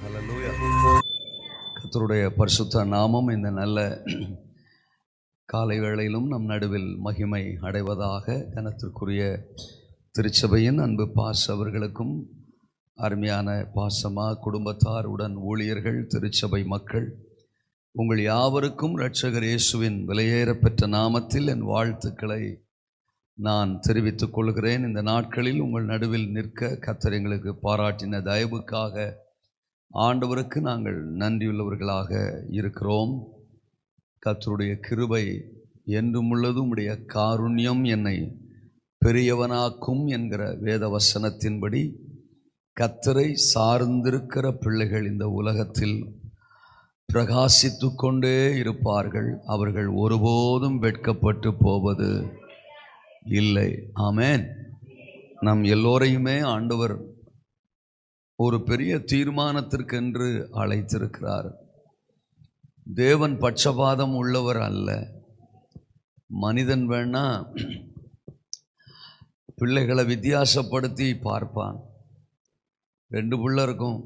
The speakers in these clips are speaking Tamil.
ஹல்லேலூயா. கர்த்தருடைய பரிசுத்த நாமம் இந்த நல்ல காலை வேளையிலும் நம் நடுவில் மகிமை அடைவதாக. கனத்திற்குரிய திருச்சபையின் அன்பு பாஸ் அவர்களுக்கும் அருமையான பாசமா குடும்பத்தார் உடன் ஊழியர்கள் திருச்சபை மக்கள் உங்கள் யாவருக்கும் இரட்சகர் இயேசுவின் விலையேறப்பெற்ற நாமத்தில் என் வாழ்த்துக்களை நான் தெரிவித்துக் கொள்கிறேன். இந்த நாட்களில் உங்கள் நடுவில் நிற்க கர்த்தர் எங்களுக்கு பாராட்டின தயவுக்காக ஆண்டவருக்கு நாங்கள் நன்றியுள்ளவர்களாக இருக்கிறோம். கர்த்தருடைய கிருபை என்றும் உள்ளது, உம்முடைய காருண்யம் என்னை பெரியவனாக்கும் என்கிற வேத வசனத்தின்படி கர்த்தரை சார்ந்திருக்கிற பிள்ளைகள் இந்த உலகத்தில் பிரகாசித்து கொண்டே இருப்பார்கள். அவர்கள் ஒருபோதும் வெட்கப்பட்டு போவது இல்லை. ஆமென். நம் எல்லோரையுமே ஆண்டவர் ஒரு பெரிய தீர்மானத்திற்கென்று அழைத்திருக்கிறார். தேவன் பட்சபாதம் உள்ளவர் அல்ல. மனிதன் வேணா பிள்ளைகளை வித்தியாசப்படுத்தி பார்ப்பான். 2 பிள்ளை இருக்கும்,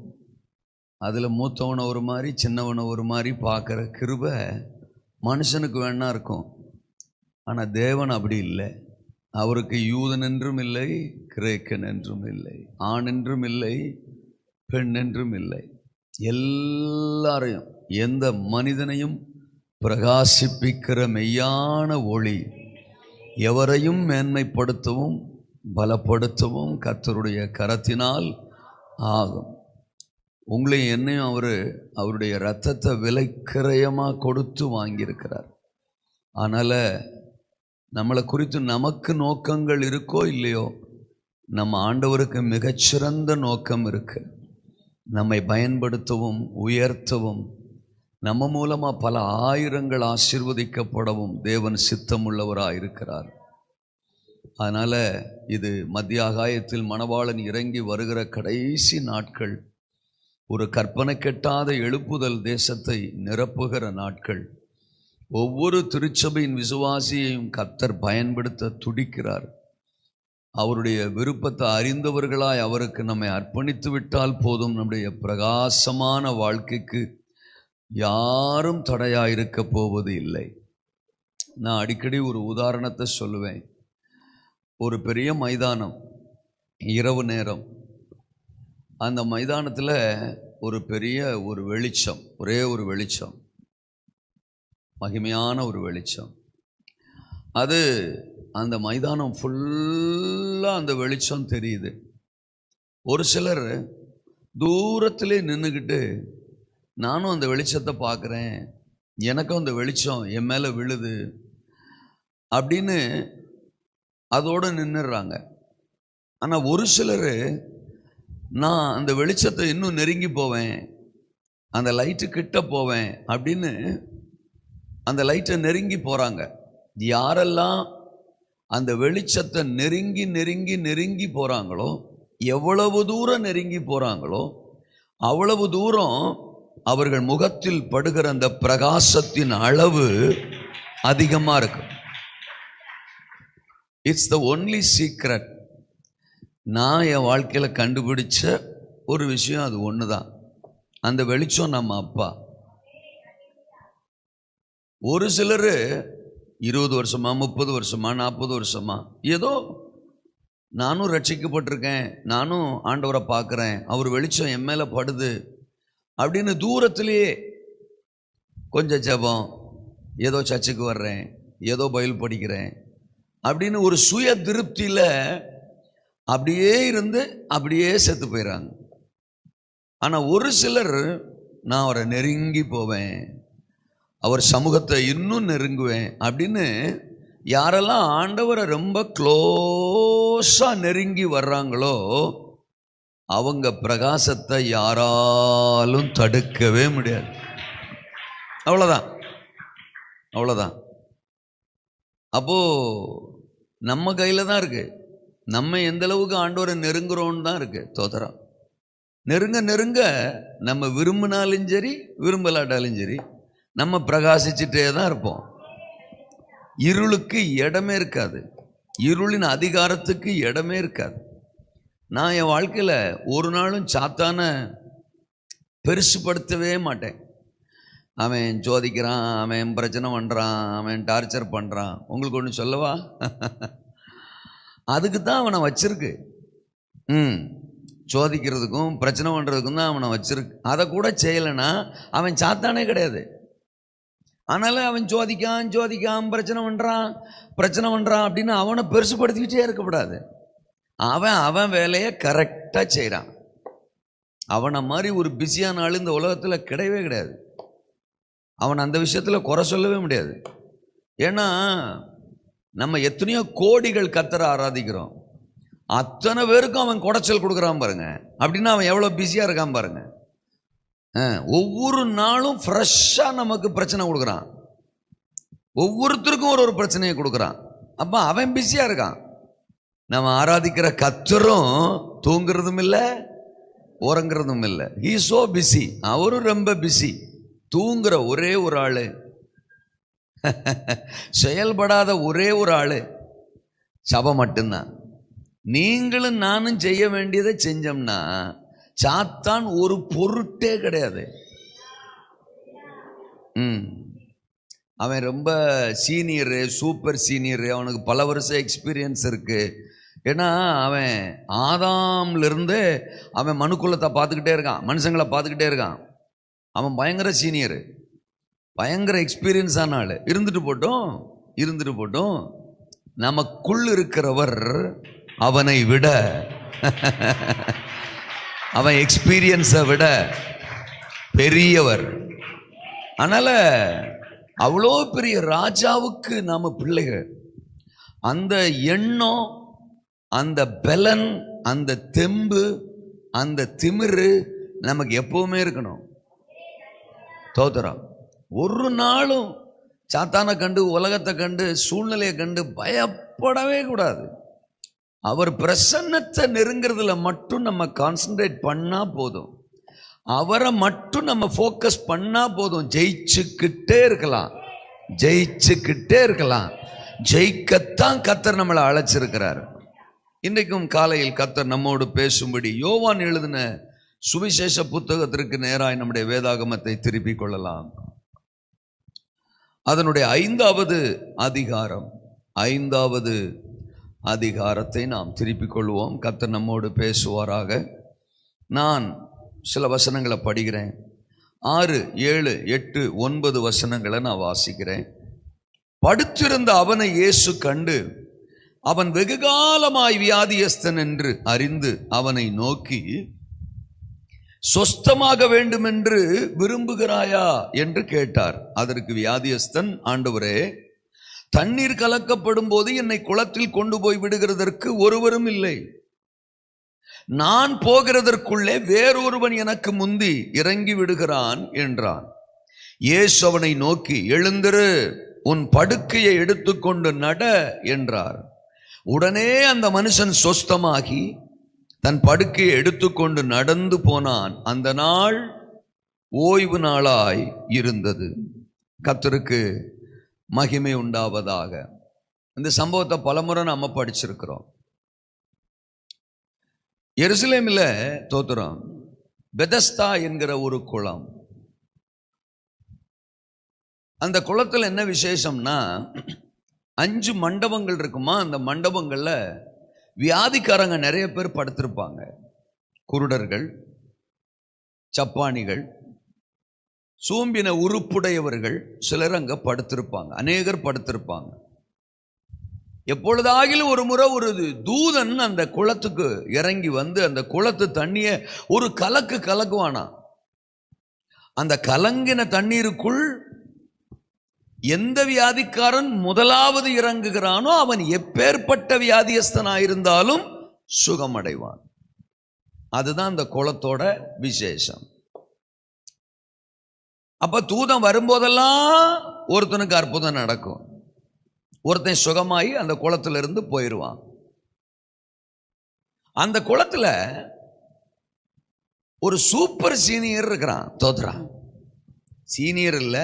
அதில் மூத்தவனை ஒரு மாதிரி சின்னவனை ஒரு மாதிரி பார்க்குற கிருபை மனுஷனுக்கு வேணா இருக்கும். ஆனால் தேவன் அப்படி இல்லை. அவருக்கு யூதன் என்றும் இல்லை, கிரேக்கன் என்றும் இல்லை, ஆண் என்றும் இல்லை, பெண் என்றும் இல்லை. எல்லாரையும், எந்த மனிதனையும் பிரகாசிப்பிக்கிற மெய்யான ஒளி எவரையும் மேன்மைப்படுத்தவும் பலப்படுத்தவும் கர்த்தருடைய கரத்தினால் ஆகும். உங்களையும் என்னையும் அவருடைய இரத்தத்தை விலைக்கிரயமாக கொடுத்து வாங்கியிருக்கிறார். அதனால் நம்மளை குறித்து நமக்கு நோக்கங்கள் இருக்கோ இல்லையோ, நம்ம ஆண்டவருக்கு மிகச்சிறந்த நோக்கம் இருக்கு. நம்மை பயன்படுத்தவும் உயர்த்தவும், நம்ம மூலமாக பல ஆயிரங்கள் ஆசீர்வதிக்கப்படவும் தேவன் சித்தமுள்ளவராக இருக்கிறார். அதனால் இது மத்திய ஆகாயத்தில் மணவாளன் இறங்கி வருகிற கடைசி நாட்கள், ஒரு கற்பனை கெட்டாத எழுப்புதல் தேசத்தை நிரப்புகிற நாட்கள். ஒவ்வொரு திருச்சபையின் விசுவாசியையும் கர்த்தர் பயன்படுத்த துடிக்கிறார். அவருடைய விருப்பத்தை அறிந்தவர்களாய் அவருக்கு நம்மை அர்ப்பணித்து விட்டால் போதும். நம்முடைய பிரகாசமான வாழ்க்கைக்கு யாரும் தடையாயிருக்க போவது இல்லை. நான் அடிக்கடி ஒரு உதாரணத்தை சொல்லுவேன். ஒரு பெரிய மைதானம், இரவு நேரம். அந்த மைதானத்தில் ஒரு பெரிய ஒரு வெளிச்சம், ஒரே ஒரு வெளிச்சம், மகிமையான ஒரு வெளிச்சம். அது அந்த மைதானம் ஃபுல்லாக அந்த வெளிச்சம் தெரியுது. ஒரு சிலர் தூரத்திலே நின்றுக்கிட்டு, நானும் அந்த வெளிச்சத்தை பார்க்குறேன், எனக்கும் அந்த வெளிச்சம் என் மேலே விழுது அப்படின்னு அதோடு நின்றுடுறாங்க. ஆனால் ஒரு சிலர், நான் அந்த வெளிச்சத்தை இன்னும் நெருங்கி போவேன், அந்த லைட்டு கிட்ட போவேன் அப்படின்னு அந்த லைட்டை நெருங்கி போகிறாங்க. யாரெல்லாம் அந்த வெளிச்சத்தை நெருங்கி நெருங்கி நெருங்கி போகிறாங்களோ, எவ்வளவு தூரம் நெருங்கி போகிறாங்களோ அவ்வளவு தூரம் அவர்கள் முகத்தில் படுகிற அந்த பிரகாசத்தின் அளவு அதிகமாக இருக்கும். It's the only secret. நான் என் வாழ்க்கையில் கண்டுபிடிச்ச ஒரு விஷயம் அது ஒன்று தான். அந்த வெளிச்சம் நம்ம அப்பா. ஒரு சிலர் 20 வருஷமா 30 வருஷமா 40 வருஷமா ஏதோ நானும் ரட்சிக்கப்பட்டிருக்கேன், நானும் ஆண்டவரை பார்க்குறேன், அவர் வெளிச்சம் என் மேலே படுது அப்படின்னு தூரத்திலேயே கொஞ்சம் ஜெபம், ஏதோ சர்ச்சுக்கு வர்றேன், ஏதோ பைபிள் படிக்கிறேன் அப்படின்னு ஒரு சுய திருப்தியில் அப்படியே இருந்து அப்படியே செத்து போயிடறாங்க. ஆனால் ஒரு சிலர், நான் அவரை நெருங்கி போவேன், அவர் சமூகத்தை இன்னும் நெருங்குவேன் அப்படின்னு யாரெல்லாம் ஆண்டவரை ரொம்ப க்ளோஸாக நெருங்கி வர்றாங்களோ அவங்க பிரகாசத்தை யாராலும் தடுக்கவே முடியாது. அவ்வளோதான், அவ்வளோதான். அப்போது நம்ம கையில் தான் இருக்கு. நம்ம எந்த அளவுக்கு ஆண்டவரை நெருங்குறோன்னு தான் இருக்கு. தோதரம் நெருங்க நெருங்க நம்ம விரும்பினாலும் சரி விரும்பலாட்டாலும் சரி நம்ம பிரகாசிச்சுட்டே தான் இருப்போம். இருளுக்கு இடமே இருக்காது, இருளின் அதிகாரத்துக்கு இடமே இருக்காது. நான் என் வாழ்க்கையில் ஒரு நாளும் சாத்தான பெருசுப்படுத்தவே மாட்டேன். அவன் ஜோதிக்கிறான், அவன் பிரச்சனை பண்ணுறான், அவன் டார்ச்சர் பண்ணுறான். உங்களுக்கு ஒன்று சொல்லவா? அதுக்கு தான் அவனை வச்சிருக்கு. சோதிக்கிறதுக்கும் பிரச்சனை பண்ணுறதுக்கும் தான் அவனை வச்சிருக்கு. அதை கூட செய்யலைன்னா அவன் சாத்தானே கிடையாது. அதனால் அவன் ஜோதிக்கான் பிரச்சனை பண்ணுறான் அப்படின்னு அவனை பெருசுப்படுத்திக்கிட்டே இருக்கக்கூடாது. அவன் வேலையை கரெக்டாக செய்கிறான். அவனை மாதிரி ஒரு பிஸியான ஆள் இந்த உலகத்தில் கிடையவே கிடையாது. அவன் அந்த விஷயத்தில் குறை சொல்லவே முடியாது. ஏன்னா நம்ம எத்தனையோ கோடிகள் கர்த்தரை ஆராதிக்கிறோம். அத்தனை பேருக்கும் அவன் குடைச்சல் கொடுக்குறான் பாருங்க. அப்படின்னா அவன் எவ்வளோ பிஸியாக இருக்கான் பாருங்க. ஒவ்வொரு நாளும் ஃப்ரெஷ்ஷாக நமக்கு பிரச்சனை கொடுக்குறான். ஒவ்வொருத்தருக்கும் ஒரு பிரச்சனையை கொடுக்குறான். அப்போ அவன் பிஸியாக இருக்கான். நம்ம ஆராதிக்கிற கர்த்தரும் தூங்குறதும் இல்லை, உறங்குறதும் இல்லை. He so busy. அவரும் ரொம்ப பிஸி. தூங்குற ஒரே ஒரு ஆள், செயல்படாத ஒரே ஒரு ஆள் சபை மட்டும்தான். நீங்களும் நானும் செய்ய வேண்டியதை செஞ்சோம்னா சாத்தான் ஒரு பொருட்டே கிடையாது. அவன் ரொம்ப சீனியரு, சூப்பர் சீனியரு, அவனுக்கு பல வருஷம் எக்ஸ்பீரியன்ஸ் இருக்கு. ஏன்னா அவன் ஆதாம்லேருந்து அவன் மனுக்குலத்தை பார்த்துக்கிட்டே இருக்கான், மனுஷங்களை பார்த்துக்கிட்டே இருக்கான். அவன் பயங்கர சீனியரு, பயங்கர எக்ஸ்பீரியன்ஸ் ஆன ஆள். இருந்துட்டு போட்டோம் நமக்குள் இருக்கிறவர் அவனை விட, அவன் எக்ஸ்பீரியன்ஸை விட பெரியவர். அதனால அவ்வளோ பெரிய ராஜாவுக்கு நாம பிள்ளைகள். அந்த எண்ணம், அந்த பலன், அந்த தெம்பு, அந்த திமிரு நமக்கு எப்பவுமே இருக்கணும். தோத்திரம். ஒரு நாளும் சாத்தானை கண்டு, உலகத்தை கண்டு, சூழ்நிலையை கண்டு பயப்படவே கூடாது. அவர் பிரசன்னத்தை நெருங்கிறதுல மட்டும் நம்ம கான்சன்ட்ரேட் பண்ணா போதும். அவரை மட்டும் நம்ம ஃபோக்கஸ் பண்ணா போதும். ஜெயிச்சுக்கிட்டே இருக்கலாம். ஜெயிக்கத்தான் கர்த்தர் நம்மளை அழைச்சிருக்கிறார். இன்றைக்கும் காலையில் கர்த்தர் நம்மோடு பேசும்படி யோவான் எழுதின சுவிசேஷ புத்தகத்திற்கு நேராய் நம்முடைய வேதாகமத்தை திருப்பிக் கொள்ளலாம். அதனுடைய 5வது அதிகாரத்தை நாம் திருப்பிக் கொள்வோம். கர்த்தர் நம்மோடு பேசுவாராக. நான் சில வசனங்களை படிக்கிறேன். 6, 7, 8, 9 வசனங்களை நான் வாசிக்கிறேன். படுத்திருந்த அவனை இயேசு கண்டு, அவன் வெகுகாலமாய் வியாதியஸ்தன் என்று அறிந்து அவனை நோக்கி, சொஸ்தமாக வேண்டும் என்று விரும்புகிறாயா என்று கேட்டார். அதற்கு வியாதியஸ்தன், ஆண்டவரே, தண்ணீர் கலக்கப்படும் போது என்னை குளத்தில் கொண்டு போய் விடுகிறதற்கு ஒருவரும் இல்லை. நான் போகிறதற்குள்ளே வேறொருவன் எனக்கு முந்தி இறங்கி விடுகிறான் என்றான். இயேசு அவனை நோக்கி, எழுந்திரு, உன் படுக்கையை எடுத்துக்கொண்டு நட என்றார். உடனே அந்த மனுஷன் சொஸ்தமாகி தன் படுக்கையை எடுத்துக்கொண்டு நடந்து போனான். அந்த நாள் ஓய்வு நாளாய் இருந்தது. கர்த்தருக்கு மகிமை உண்டாவதாக. இந்த சம்பவத்தை பலமுறை நம்ம படிச்சிருக்கிறோம். எருசலேமில் தோத்திரம் பெதஸ்தா என்கிற ஒரு குளம். அந்த குளத்தில் என்ன விசேஷம்னா 5 மண்டபங்கள் இருக்குமா. அந்த மண்டபங்கள்ல வியாதிக்காரங்க நிறைய பேர் படுத்திருப்பாங்க. குருடர்கள், சப்பானிகள், சூம்பின உறுப்புடையவர்கள் சிலர் அங்க படுத்திருப்பாங்க. அநேகர் படுத்திருப்பாங்க. எப்பொழுதாகிலும் ஒரு முறை ஒரு தூதன் அந்த குளத்துக்கு இறங்கி வந்து அந்த குளத்து தண்ணியை ஒரு கலக்குவானா. அந்த கலங்கின தண்ணீருக்குள் எந்த வியாதிக்காரன் முதலாவது இறங்குகிறானோ அவன் எப்பேற்பட்ட வியாதியஸ்தனாயிருந்தாலும் சுகமடைவான். அதுதான் அந்த குளத்தோட விசேஷம். அப்ப தூதன் வரும்போதெல்லாம் ஒருத்தனுக்கு அற்புதம் நடக்கும். ஒருத்தன் சுகமாயி அந்த குளத்துல இருந்து போயிடுவான். அந்த குளத்துல ஒரு சூப்பர் சீனியர் இருக்கிறான். தோத்துறான். சீனியர் இல்ல,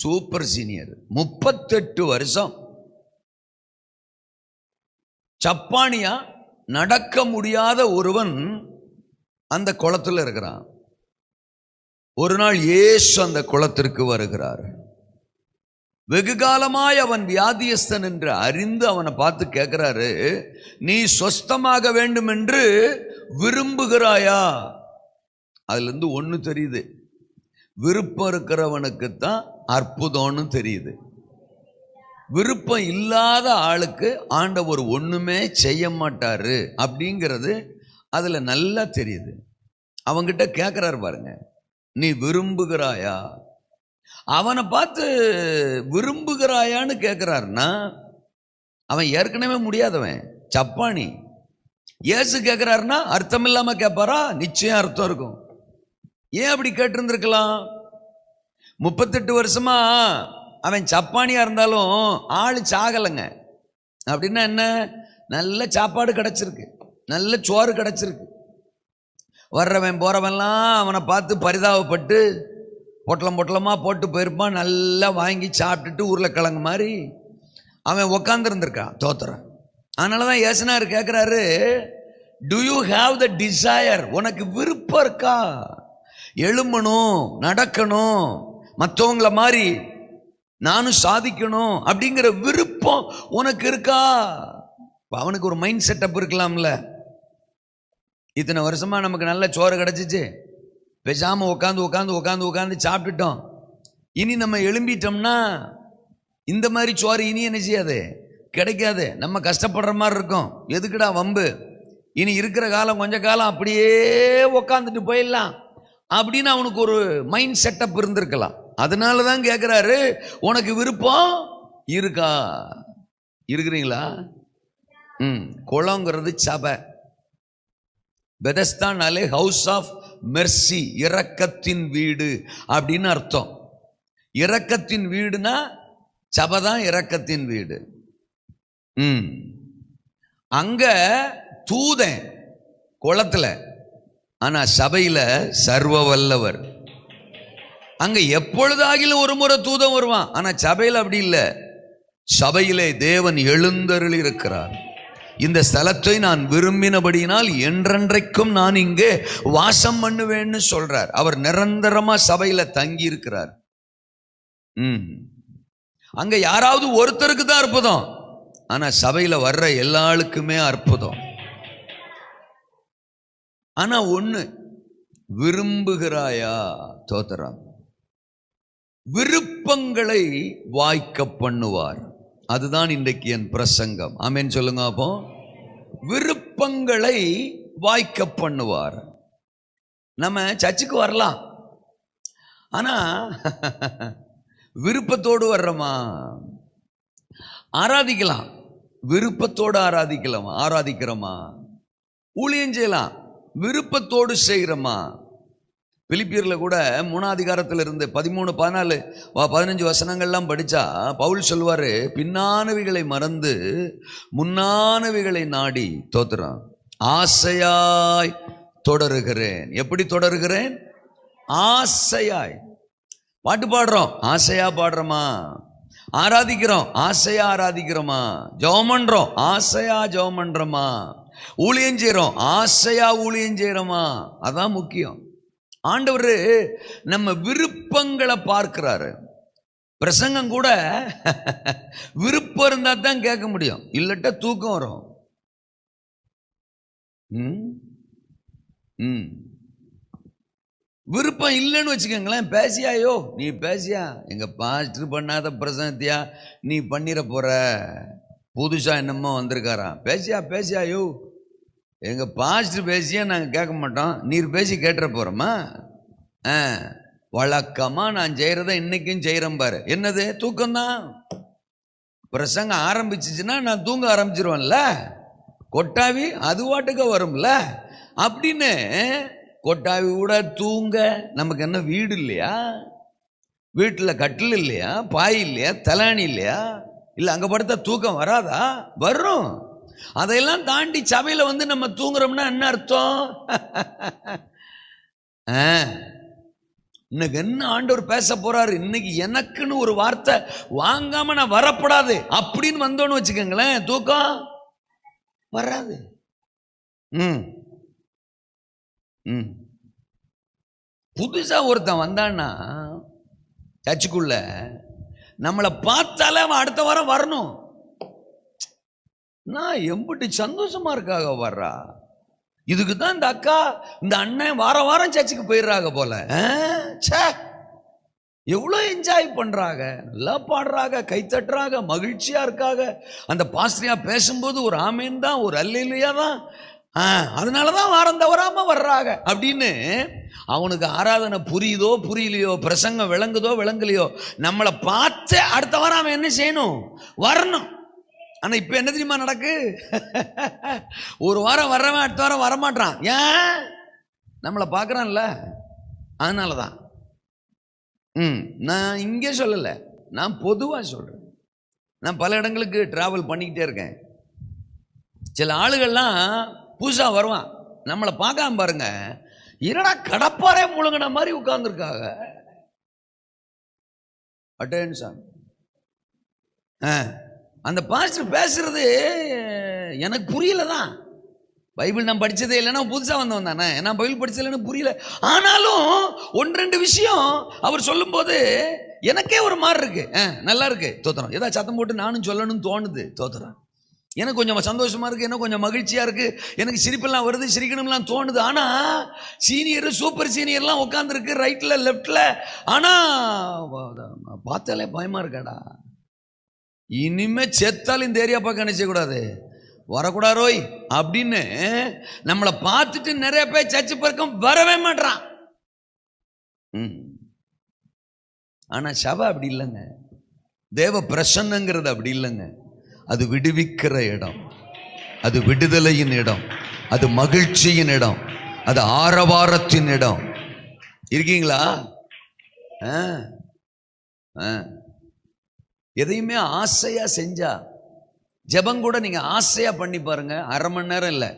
சூப்பர் சீனியர். 38 வருஷம் சப்பானியா நடக்க முடியாத ஒருவன் அந்த குளத்துல இருக்கிறான். ஒரு நாள் இயேசு அந்த குளத்திற்கு வருகிறார். வெகு காலமாய் அவன் வியாதியஸ்தன் என்று அறிந்து அவனை பார்த்து கேட்கிறாரு, நீ சொஸ்தமாக வேண்டும் என்று விரும்புகிறாயா? அதுல இருந்து ஒண்ணு தெரியுது, விருப்பம் இருக்கிறவனுக்குத்தான் அற்புதம்னு தெரியுது. விருப்பம் இல்லாத ஆளுக்கு ஆண்டவர் ஒண்ணுமே செய்ய மாட்டாரு அப்படிங்கிறது அதுல நல்லா தெரியுது. அவங்கிட்ட கேட்கிறாரு பாருங்க, நீ விரும்புகிறாயா? அவனை பார்த்து விரும்புகிறாயான்னு கேட்கிறாருன்னா அவன் ஏற்கனவே முடியாதவன், சப்பானி. இயேசு கேட்கிறாருன்னா அர்த்தம் இல்லாம கேட்பாரா? நிச்சயம் அர்த்தம் இருக்கும். ஏன் அப்படி கேட்டிருந்திருக்கலாம்? 38 வருஷமா அவன் சப்பானியா இருந்தாலும் ஆளு சாகலைங்க. அப்படின்னா என்ன? நல்ல சாப்பாடு கிடைச்சிருக்கு, நல்ல சோறு கிடைச்சிருக்கு. வர்றவன் போறவன்லாம் அவனை பார்த்து பரிதாபப்பட்டு பொட்டலம் பொட்டலமாக போட்டு போயிருப்பான். நல்லா வாங்கி சாப்பிட்டுட்டு உருளைக்கிழங்கு மாதிரி அவன் உக்காந்துருந்துருக்கான் தோத்துறான். அதனால தான் ஏசுனார் கேட்குறாரு, do you have the desire? உனக்கு விருப்பம் இருக்கா? எழும்பணும், நடக்கணும், மற்றவங்கள மாதிரி நானும் சாதிக்கணும் அப்படிங்கிற விருப்பம் உனக்கு இருக்கா? அவனுக்கு ஒரு மைண்ட் செட்டப் இருக்கலாம்ல. இத்தனை வருஷமா நமக்கு நல்ல சோறு கிடைச்சிச்சு, பேசாம உட்காந்து உட்காந்து உட்காந்து உட்காந்து சாப்பிட்டுட்டோம். இனி நம்ம எழும்பிட்டோம்னா இந்த மாதிரி சோறு இனி என்ன செய்யாது, கிடைக்காது. நம்ம கஷ்டப்படுற மாதிரி இருக்கும். எதுக்குடா வம்பு? இனி இருக்கிற காலம் கொஞ்ச காலம் அப்படியே உக்காந்துட்டு போயிடலாம் அப்படின்னு அவனுக்கு ஒரு மைண்ட் செட்டப் இருந்திருக்கலாம். அதனால தான் கேட்குறாரு, உனக்கு விருப்பம் இருக்கா? இருக்கிறீங்களா? குளங்கிறது சபை. பெதஸ்தானாலே ஹவுஸ் ஆஃப் மெர்சி, இரக்கத்தின் வீடு அப்படின்னு அர்த்தம். இரக்கத்தின் வீடுனா சபை தான் இரக்கத்தின் வீடு. அங்க தூதன் குளத்துல, ஆனா சபையில சர்வ வல்லவர். அங்க எப்பொழுதாகிலும் ஒரு முறை தூதன் வருவான், ஆனா சபையில அப்படி இல்லை. சபையிலே தேவன் எழுந்தருளி இருக்கிறார். இந்த ஸ்தலத்தை நான் விரும்பினபடியினால் என்றென்றைக்கும் நான் இங்கே வாசம் பண்ணுவேன்னு சொல்றார். அவர் நிரந்தரமா சபையில தங்கி இருக்கிறார். அங்க யாராவது ஒருத்தருக்கு தான் அற்புதம், ஆனா சபையில வர்ற எல்லாருக்குமே அற்புதம். ஆனா ஒண்ணு, விரும்புகிறாயா? தோத்திரம். விருப்பங்களை வாய்க்க பண்ணுவார். அதுதான் இன்றைக்கு என் பிரசங்கம். ஆமென் சொல்லுங்க. அப்போ விருப்பங்களை வாய்க்க பண்ணுவார். நம்ம சர்ச்சுக்கு வரலாம், ஆனா விருப்பத்தோடு வர்றோமா? ஆராதிக்கலாம், விருப்பத்தோடு ஆராதிக்கிறோமா? ஊழியம் செய்யலாம், விருப்பத்தோடு செய்கிறோமா? பிலிப்பியர்ல கூட 3ஆம் அதிகாரத்தில் இருந்து 13, 14, 15 வசனங்கள்லாம் படிச்சா பவுல் சொல்லுவாரு, பின்னானவைகளை மறந்து முன்னானவைகளை நாடி தோத்துறான் ஆசையாய் தொடருகிறேன். எப்படி தொடருகிறேன்? ஆசையாய். பாட்டு பாடுறோம், ஆசையா பாடுறோமா? ஆராதிக்கிறோம், ஆசையா ஆராதிக்கிறோமா? ஜெபம் பண்றோம், ஆசையா ஜெபம் பண்றோமா? ஊழியம் செய்யறோம், ஆசையா ஊழியம் செய்யறோமா? அதான் முக்கியம். ஆண்டவர் நம்ம விருப்பங்களை பார்க்கிறாரு. பிரசங்கம் கூட விருப்பம் இருந்தா தான் கேட்க முடியும், இல்லட்ட தூக்கம் வரும். விருப்பம் இல்லைன்னு வச்சுக்கோங்களேன், பேசியாயோ நீ பேசியா, எங்க பாஸ்டர் பண்ணாத பிரசங்கத்தியா நீ பண்ணிட போற, புதுசா என்னமோ வந்திருக்காராம், பேசியாயோ எங்க பாஸ்டர் பேசியா நாங்கள் கேட்க மாட்டோம், நீர் பேசி கேட்டுற போறோமா? வழக்கமா நான் செய்யறத இன்னைக்கும் செய்யறேன் பாரு. என்னது? தூக்கம்தான். பிரசங்கம் ஆரம்பிச்சிச்சுன்னா நான் தூங்க ஆரம்பிச்சிருவேன்ல. கொட்டாவி அது வாட்டுக்க வரும்ல அப்படின்னு. கொட்டாவி கூட தூங்க நமக்கு என்ன வீடு இல்லையா? வீட்டில் கட்டில் இல்லையா? பாய் இல்லையா? தலாணி இல்லையா? இல்லை அங்கே படுத்தா தூக்கம் வராதா? வரும். அதையெல்லாம் தாண்டி சபையில வந்து நம்ம தூங்குறோம்னா என்ன அர்த்தம்? இன்னைக்கு என்ன ஆண்டவர் பேச போறாரு, இன்னைக்கு எனக்குன்னு ஒரு வார்த்தை வாங்காம நான் வரப்படாது அப்படின்னு வந்தோன்னு வச்சுக்கோங்களேன், தூக்கம் வராது. புதுசா ஒருத்தன் வந்தான்னா சர்ச்சுக்குள்ள நம்மளை பார்த்தாலே அவன் அடுத்த வாரம் வரணும். நான் எம்பிட்டு சந்தோஷமா இருக்காக வர்றா. இதுக்கு தான் இந்த அக்கா இந்த அண்ணன் வாரம் வாரம் சர்ச்சுக்கு போயிடுறாங்க போல. எவ்வளோ என்ஜாய் பண்றாங்க, நல்லா பாடுறாங்க, கை தட்டுறாங்க, மகிழ்ச்சியா இருக்காங்க. அந்த பாஸ்டரியா பேசும்போது ஒரு ஆமீன் தான், ஒரு அல்லேலூயா தான். அதனாலதான் வாரம் தவறாம வர்றாங்க அப்படின்னு. அவனுக்கு ஆராதனை புரியுதோ புரியலையோ, பிரசங்கம் விளங்குதோ விளங்கலையோ, நம்மளை பார்த்து அடுத்த வாரம் அவன் என்ன செய்யணும்? வரணும். ஆனா இப்ப என்ன தெரியுமா நடக்கு? ஒரு வாரம் வர்றவன் அடுத்த வாரம் வரமாட்டான். ஏன்? நம்மளை பார்க்கறான்ல, அதனாலதான். நான் இங்கே சொல்லல, நான் பொதுவா சொல்றேன். நான் பல இடங்களுக்கு டிராவல் பண்ணிக்கிட்டே இருக்கேன். சில ஆளுகள்லாம் புதுசா வருவான், நம்மளை பார்க்காம பாருங்க, என்னடா கடப்பாரே முழுங்கின மாதிரி உட்கார்ந்துருக்காங்க. அட்டென்ஷன். அந்த பாஸ்டர் பேசுறது எனக்கு புரியலதான். பைபிள் நான் படிச்சதே இல்லைன்னா புதுசா வந்தவன் தானே, நான் பைபிள் படிச்சதுன்னு புரியல. ஆனாலும் ஒன்று ரெண்டு விஷயம் அவர் சொல்லும் போது எனக்கே ஒரு மாதிரி இருக்கு. நல்லா இருக்கு, தோத்துறோம். ஏதாவது சத்தம் போட்டு நானும் சொல்லணும்னு தோணுது, தோத்துறேன். எனக்கு கொஞ்சம் சந்தோஷமா இருக்கு, எனக்கு கொஞ்சம் மகிழ்ச்சியா இருக்கு, எனக்கு சிரிப்பெல்லாம் வருது, சிரிக்கணும்லாம் தோணுது. ஆனா சீனியர் சூப்பர் சீனியர்லாம் உட்காந்துருக்கு ரைட்ல லெப்ட்ல. ஆனா பார்த்தாலே பயமா இருக்காடா. இனிமே செத்தாலும் இந்த ஏரியா பக்கம் நினைச்ச கூடாது, வரக்கூடாரோய் அப்படின்னு நம்மளை பார்த்துட்டு நிறைய பேர் சர்ச்சு பக்கம் வரவே மாட்டான். ஆனா சபை அப்படி இல்லைங்க. தேவ பிரசன்னங்கிறது அப்படி இல்லைங்க. அது விடுவிக்கிற இடம், அது விடுதலையின் இடம், அது மகிழ்ச்சியின் இடம், அது ஆரவாரத்தின் இடம். இருக்கீங்களா? எதையுமே ஆசையா செஞ்சா, ஜெபம் கூட நீங்க ஆசையா பண்ணி பாருங்க, அரை மணி நேரம் இல்லை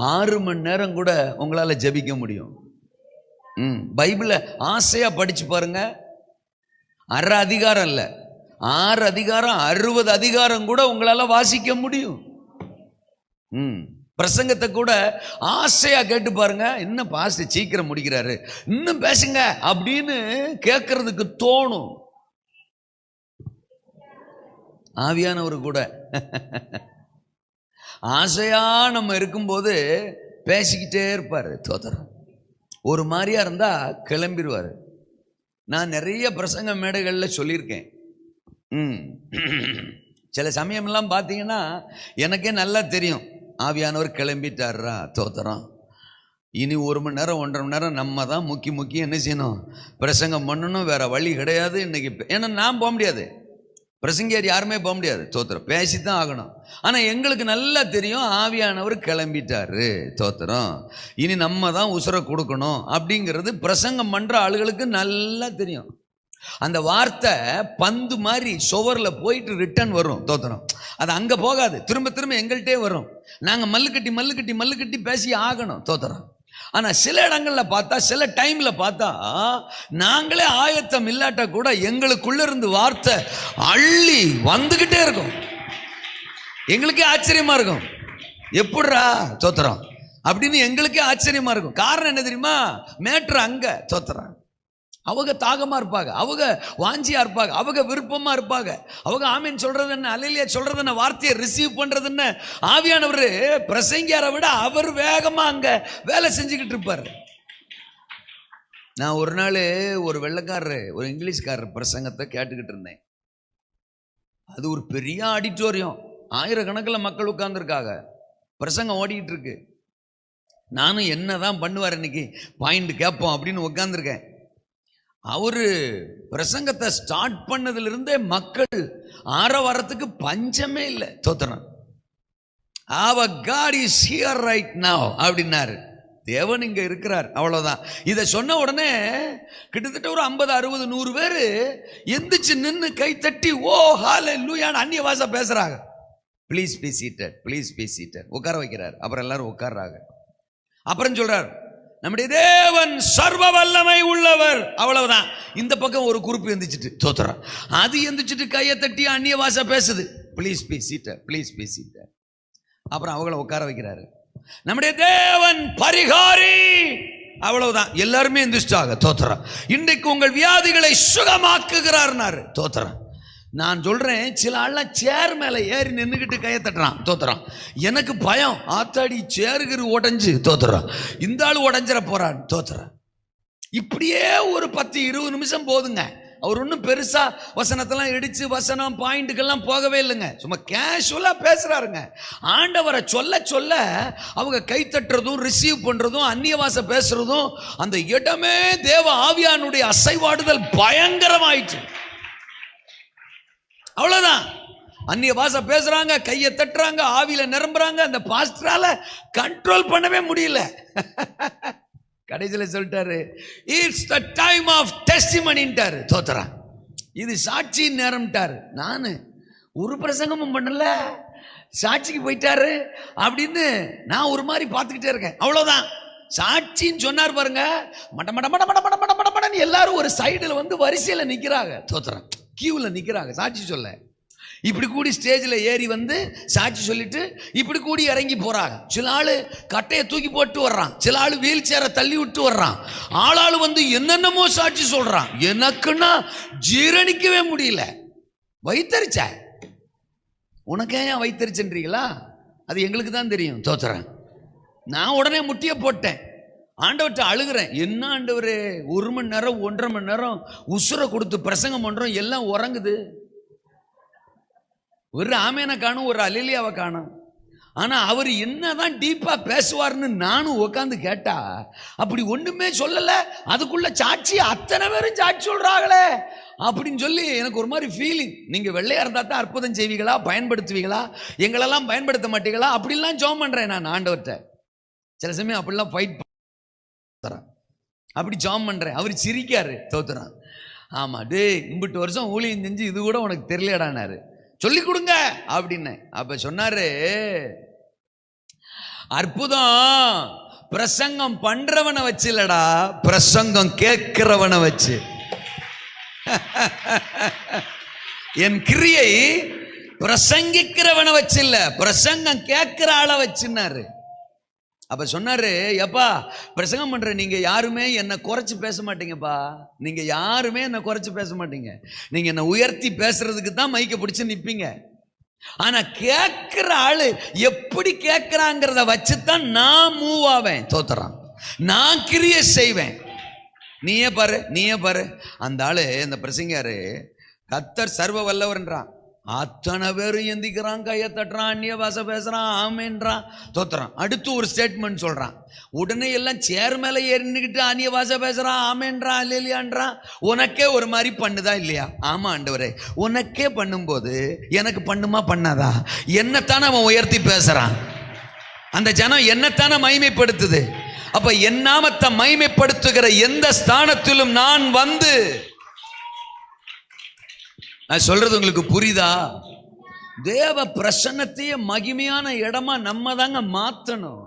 6 மணி நேரம் கூட உங்களால ஜெபிக்க முடியும். பைபிள ஆசையா படிச்சு பாருங்க, அரை அதிகாரம் இல்லை 6 அதிகாரம் 60 அதிகாரம் கூட உங்களால வாசிக்க முடியும். பிரசங்கத்தை கூட ஆசையா கேட்டு பாருங்க, இன்னும் பாஸ்டர் சீக்கிரம் முடிக்கிறாரு, இன்னும் பேசுங்க அப்படின்னு கேட்கறதுக்கு தோணும். ஆவியானவர் கூட ஆசையா நம்ம இருக்கும்போது பேசிக்கிட்டே இருப்பாரு. தோத்திரம். ஒரு மாதிரியா இருந்தா கிளம்பிடுவாரு. நான் நிறைய பிரசங்க மேடைகள்ல சொல்லியிருக்கேன். சில சமயம்லாம் பார்த்தீங்கன்னா எனக்கே நல்லா தெரியும், ஆவியானவர் கிளம்பிட்டாரா, தோத்திரம். இனி 1 மணி நேரம் 1.5 மணி நேரம் நம்ம தான் முக்கி என்ன செய்யணும்? பிரசங்கம் பண்ணணும், வேற வழி கிடையாது இன்னைக்கு. ஏன்னா நான் போக முடியாது, பிரசங்கியார் யாருமே போக முடியாது, தோத்திரம், பேசித்தான் ஆகணும். ஆனா எங்களுக்கு நல்லா தெரியும் ஆவியானவர் கிளம்பிட்டாரு, தோத்திரம், இனி நம்ம தான் உசுரை கொடுக்கணும் அப்படிங்கிறது பிரசங்கம் பண்ற ஆளுகளுக்கு நல்லா தெரியும். அந்த வார்த்தை பந்து மாதிரி சுவர்ல போயிட்டு ரிட்டர்ன் வரும், தோத்திரம். அது அங்க போகாது, திரும்ப திரும்ப எங்கள்கிட்டே வரும். நாங்க மல்லு கட்டி பேசி ஆகணும், தோத்திரம். ஆனா சில இடங்கள்ல பார்த்தா, சில டைம்ல பார்த்தா, நாங்களே ஆயத்தம் இல்லாட்ட கூட எங்களுக்குள்ள இருந்து வார்த்தை அள்ளி வந்துகிட்டே இருக்கும். எங்களுக்கே ஆச்சரியமா இருக்கும், எப்படிரா தோத்திரம் அப்படின்னு எங்களுக்கே ஆச்சரியமா இருக்கும். காரணம் என்ன தெரியுமா? மேட்ரு அங்க, தோத்திரம். அவங்க தாகமா இருப்பாங்க, அவங்க வாஞ்சியா இருப்பாங்க, அவங்க விருப்பமா இருப்பாங்க, அவங்க ஆமீன் சொல்றது என்ன, அல்லேலூயா சொல்றது என்ன, வார்த்தையை ரிசீவ் பண்றது என்ன. ஆவியானவர் பிரசங்கியாரை விட அவர் வேகமா அங்க வேலை செஞ்சுக்கிட்டு இருப்பாரு. நான் ஒரு நாள் ஒரு வெள்ளைக்காரர், ஒரு இங்கிலீஷ்காரர் பிரசங்கத்தை கேட்டுக்கிட்டு இருந்தேன். அது ஒரு பெரிய ஆடிட்டோரியம், ஆயிரக்கணக்கில் மக்கள் உட்கார்ந்துருக்காங்க, பிரசங்கம் ஓடிக்கிட்டு இருக்கு. நானும் என்னதான் பண்ணுவார் இன்னைக்கு, பாயிண்ட் கேட்போம் அப்படின்னு உட்கார்ந்துருக்கேன். அவரு பிரசங்கத்தை ஸ்டார்ட் பண்ணதுல இருந்தே மக்கள் ஆரவாரத்துக்கு பஞ்சமே இல்லை, தோத்திரம். Our God is here right now அப்படின்னாரு. தேவன் இங்க இருக்கிறார், அவ்வளவுதான். இதை சொன்ன உடனே கிட்டத்தட்ட ஒரு 50, 60, 100 பேரு எந்திரிச்சு நின்று கை தட்டி ஓ ஹல்லேலூயா அந்நிய பாஷை பேசுறாங்க. Please be seated, please be seated உட்கார வைக்கிறார். அப்புறம் எல்லாரும் உட்கார்றாங்க. அப்புறம் சொல்றார், நம்முடைய தேவன் சர்வ வல்லமை உள்ளவர், அவ்வளவுதான். இந்த பக்கம் ஒரு குறிப்பு எந்திரிச்சிட்டு, தோத்திரம், அது எந்திரிச்சிட்டு கையை தட்டி அந்நிய பாஷை பேசுது. Please be seated, please be seated. அப்புறம் அவங்கள உட்கார வைக்கிறாரு. நம்முடைய தேவன் பரிகாரி, அவ்வளவுதான், எல்லாருமே எந்திரிச்சிட்டாங்க. தோத்திரம். இன்றைக்கு உங்கள் வியாதிகளை சுகமாக்குகிறார். தோத்திரம். நான் சொல்றேன், சில ஆள்லாம் சேர் மேல ஏறி நின்றுகிட்டு கையை தட்டுறான். தோத்திரம். எனக்கு பயம், ஆத்தாடி சேருகிற உடஞ்சு. தோத்திரம். இந்த ஆள் உடஞ்சிட போறான். தோத்திரம். இப்படியே ஒரு 10-20 நிமிஷம் போதுங்க. அவர் ஒன்றும் பெருசா வசனத்தெல்லாம் இடிச்சு வசனம் பாயிண்ட்டுக்கெல்லாம் போகவே இல்லைங்க. சும்மா கேஷுவலா பேசுறாருங்க. ஆண்டவரை சொல்ல சொல்ல அவங்க கை தட்டுறதும் ரிசீவ் பண்றதும் அந்நிய பாஷை பேசுறதும் அந்த இடமே தேவ ஆவியானுடைய அசைவாடுதல் பயங்கரமாயிடுச்சு. அவ்வளவுதான். அந்நிய பாஷை பேசுறாங்க, கையை தட்டுறாங்க, ஆவியில நிரம்புறாங்க. அந்த பாஸ்டரால கண்ட்ரோல் பண்ணவே முடியல. கடைசியில் சொல்லிட்டாரு, இட்ஸ் த டைம் ஆஃப் டெஸ்டிமனின்ட்டாரு. தோத்திரம். இது சாட்சி நேரம்ட்டாரு. நான் ஒரு பிரசங்கமும் பண்ணல, சாட்சிக்கு போயிட்டாரு அப்படின்னு நான் ஒரு மாதிரி பார்த்துக்கிட்டே இருக்கேன். அவ்வளவுதான். சாட்சின்னு சொன்னார் பாருங்க, மட மட மட மட மட மட மட மடன்னு எல்லாரும் ஒரு சைடுல வந்து வரிசையில நிக்கிறாங்க. தோத்திரம். கியூல நிக்கிறாங்க சாட்சி சொல்ல. இப்படி கூடி ஸ்டேஜில் ஏறி வந்து சாட்சி சொல்லிட்டு இப்படி கூடி இறங்கி போறாங்க. சில ஆளு கட்டையை தூக்கி போட்டு வர்றான், சில ஆளு வீல் சேரை தள்ளி விட்டு வர்றான். ஆளாளு வந்து என்னென்னமோ சாட்சி சொல்றான். எனக்குன்னா ஜீரணிக்கவே முடியல. வைத்தறிச்ச உனக்கே ஏன் வைத்தறிச்சுன்றீங்களா? அது எங்களுக்கு தான் தெரியும். தோத்துறேன். நான் உடனே முட்டிய போட்டேன், ஆண்டவர்கிட்ட அழுகிறேன். என்ன ஆண்டவரே, 1 மணி நேரம் 1.5 மணி நேரம் உசுரை கொடுத்து பிரசங்கம் பண்றோம், எல்லாம் உறங்குது. ஒரு ஆமேனை காணும், ஒரு அலிலியாவை காணும். ஆனா அவர் என்னதான் டீப்பா பேசுவார்னு நானும் உட்காந்து கேட்டா அப்படி ஒண்ணுமே சொல்லல. அதுக்குள்ள சாட்சி அத்தனை பேரும் சாட்சி சொல்றாங்களே அப்படின்னு சொல்லி எனக்கு ஒரு மாதிரி ஃபீலிங். நீங்க வெள்ளையா இருந்தா தான் அற்புதம் செய்வீங்களா, பயன்படுத்துவீங்களா, எங்களெல்லாம் பயன்படுத்த மாட்டீங்களா அப்படிலாம் ஜெபம் பண்றேன் நான் ஆண்டவர்கிட்ட. சில சமயம் அப்படிலாம் ஃபைட் தரேன், அப்படி ஜெபம் பண்றேன். அவர் சிரிக்காரு. தோத்துறான். ஆமா டே, இம்பிட்டு வருஷம் ஊழியம் செஞ்சு இது கூட உனக்கு தெரியலடானாரு. சொல்லி கொடுங்க அப்படின்னு. அப்ப சொன்னாரு, அற்புதம் பிரசங்கம் பண்றவனை வச்சு இல்லடா, பிரசங்கம் கேட்கிறவனை வச்சு. என் கிரியை பிரசங்கிக்கிறவனை வச்சு இல்ல, பிரசங்கம் கேட்கிற ஆளை வச்சுன்னாரு. அப்ப சொன்னாரு, எப்பா பிரசங்கம் பண்ற நீங்க யாருமே என்ன குறைச்சு பேச மாட்டீங்கப்பா, நீங்க யாருமே என்ன குறைச்சு பேச மாட்டீங்க, நீங்க என்ன உயர்த்தி பேசுறதுக்கு தான் மைக்க பிடிச்சு நிப்பீங்க. ஆனா கேட்கிற ஆளு எப்படி கேட்கிறாங்கிறத வச்சுதான் நான் மூவ் ஆவேன். தோத்துறான். நான் கிரியை செய்வேன். நீயே பாரு. அந்த ஆளு இந்த பிரசங்காரு கர்த்தர் சர்வ வல்லவர்ன்றான். அத்தனை பேரும் எந்திக்கிறான், கையை தட்டுறான், அந்நிய பாஷை பேசுறான், ஆமேன்றான். தோத்துறான். அடுத்து ஒரு ஸ்டேட்மெண்ட் சொல்றான். உடனே எல்லாம் சேர் மேல ஏறிக்கிட்டு அந்நிய பாஷை பேசுறான், ஆமேன்றான், இல்லையான்றான். உனக்கே ஒரு மாதிரி பண்ணுதா இல்லையா? ஆமா ஆண்டவரே, உனக்கே பண்ணும்போது எனக்கு பண்ணுமா பண்ணாதா? என்னத்தானே அவன் உயர்த்தி பேசுறான், அந்த ஜனம் என்னத்தானே மகிமைப்படுத்துது. அப்ப என் நாமத்தை மகிமைப்படுத்துகிற எந்த ஸ்தானத்திலும் நான் வந்து, நான் சொல்றது உங்களுக்கு புரியுதா? தேவ பிரசன்னத்தையே மகிமையான இடமா நம்ம தாங்க மாத்தணும்.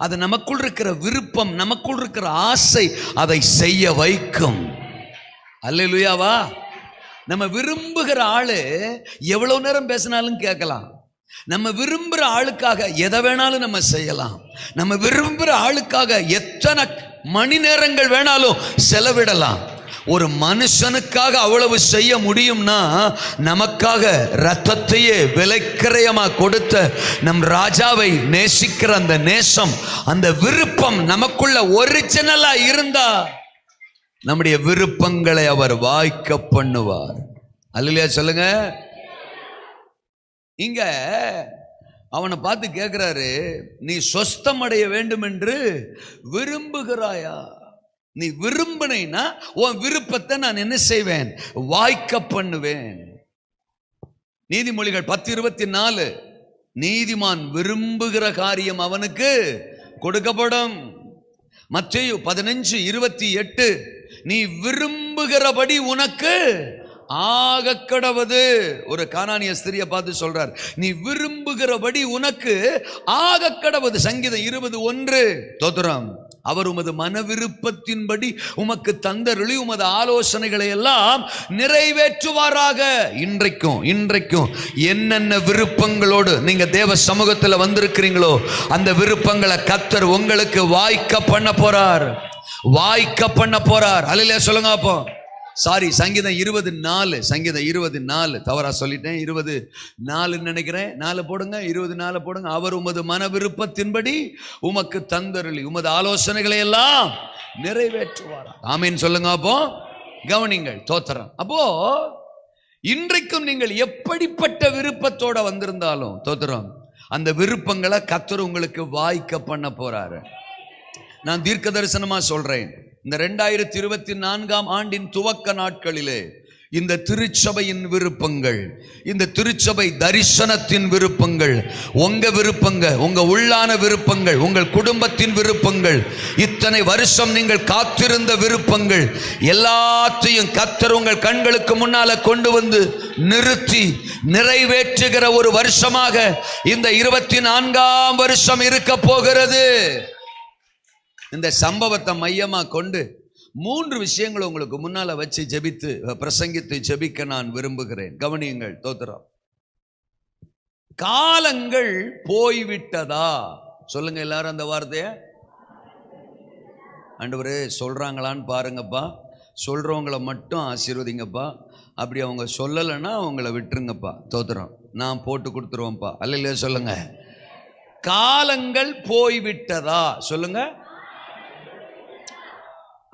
அது நமக்குள் இருக்கிற விருப்பம், நமக்குள் இருக்கிற ஆசை அதை செய்ய வைக்கும். அல்லேலூயாவா? நம்ம விரும்புகிற ஆளு எவ்வளவு நேரம் பேசினாலும் கேட்கலாம். நம்ம விரும்புகிற ஆளுக்காக எதை வேணாலும் நம்ம செய்யலாம். நம்ம விரும்புகிற ஆளுக்காக எத்தனை மணி நேரங்கள் வேணாலும் செலவிடலாம். ஒரு மனுஷனுக்காக அவ்வளவு செய்ய முடியும்னா நமக்காக ரத்தத்தையே விலைக்கிரயமா கொடுத்த நம் ராஜாவை நேசிக்கிற அந்த நேசம், அந்த விருப்பம் நமக்குள்ள ஒரிஜினலா இருந்தா நம்முடைய விருப்பங்களை அவர் வாய்க்க பண்ணுவார். அல்லேலூயா சொல்லுங்க. இங்க அவனை பார்த்து கேட்கிறாரு, நீ சொஸ்தம் அடைய வேண்டும் என்று விரும்புகிறாயா? நீ விரும்பினா உன் விருப்பத்தை நான் என்ன செய்வேன்? வாய்க்க பண்ணுவேன். நீதிமொழிகள் 10:24, நீதிமான் விரும்புகிற காரியம் அவனுக்கு கொடுக்கப்படும். மத்தேயு 15:28, நீ விரும்புகிறபடி உனக்கு ஆக கடவது. ஒரு கானானிய ஸ்திரியை பார்த்து சொல்றார், நீ விரும்புகிறபடி உனக்கு ஆக கடவது. சங்கீதம் 20:1. தோத்திரம். அவர் உமது மன விருப்பத்தின்படி உமக்கு தந்தருளி உமது ஆலோசனைகளை எல்லாம் நிறைவேற்றுவாராக. இன்றைக்கும் என்னென்ன விருப்பங்களோடு நீங்க தேவ சமூகத்தில் வந்திருக்கிறீங்களோ அந்த விருப்பங்களை கர்த்தர் உங்களுக்கு வாய்க்க பண்ண போறார். அல்லேலூயா சொல்லுங்க. அப்போ சாரி, சங்கீதம் 24 தவறா சொல்லிட்டேன், 24 நினைக்கிறேன். 4 போடுங்க, 24 போடுங்க. அவர் உமது மன விருப்பத்தின்படி உமக்கு தந்தருளி உமது ஆலோசனைகளை எல்லாம் நிறைவேற்றுவார். ஆமீன் சொல்லுங்க. அப்போ கவனிங்கள், தோத்திரம். அப்போ இன்றைக்கும் நீங்கள் எப்படிப்பட்ட விருப்பத்தோட வந்திருந்தாலும் தோத்திரம், அந்த விருப்பங்களை கர்த்தர் உங்களுக்கு வாய்க்க பண்ண போறாரு. நான் தீர்க்க தரிசனமா சொல்றேன், இந்த 2024ஆம் ஆண்டின் துவக்க நாட்களிலே இந்த திருச்சபையின் விருப்பங்கள், இந்த திருச்சபை தரிசனத்தின் விருப்பங்கள், உங்க விருப்பங்கள், உங்க உள்ளான விருப்பங்கள், உங்கள் குடும்பத்தின் விருப்பங்கள், இத்தனை வருஷம் நீங்கள் காத்திருந்த விருப்பங்கள் எல்லாத்தையும் கர்த்தர் உங்கள் கண்களுக்கு முன்னால கொண்டு வந்து நிறுத்தி நிறைவேற்றுகிற ஒரு வருஷமாக இந்த 24ஆம் வருஷம் இருக்க போகிறது. இந்த சம்பவத்தை மையமா கொண்டு 3 விஷயங்களை உங்களுக்கு முன்னால வச்சு ஜெபித்து பிரசங்கித்து ஜெபிக்க நான் விரும்புகிறேன். கவனியுங்கள், தோத்திரம். காலங்கள் போய்விட்டதா? சொல்லுங்க எல்லாரும் அந்த வார்த்தைய. ஆண்டவரே சொல்றாங்களான்னு பாருங்கப்பா, சொல்றவங்களை மட்டும் ஆசீர்வதிங்கப்பா, அப்படி அவங்க சொல்லலைன்னா அவங்கள விட்டுருங்கப்பா. தோத்திரம், நான் போட்டு கொடுத்துருவோம்ப்பா. அல்லையா சொல்லுங்க. காலங்கள் போய்விட்டதா? சொல்லுங்க.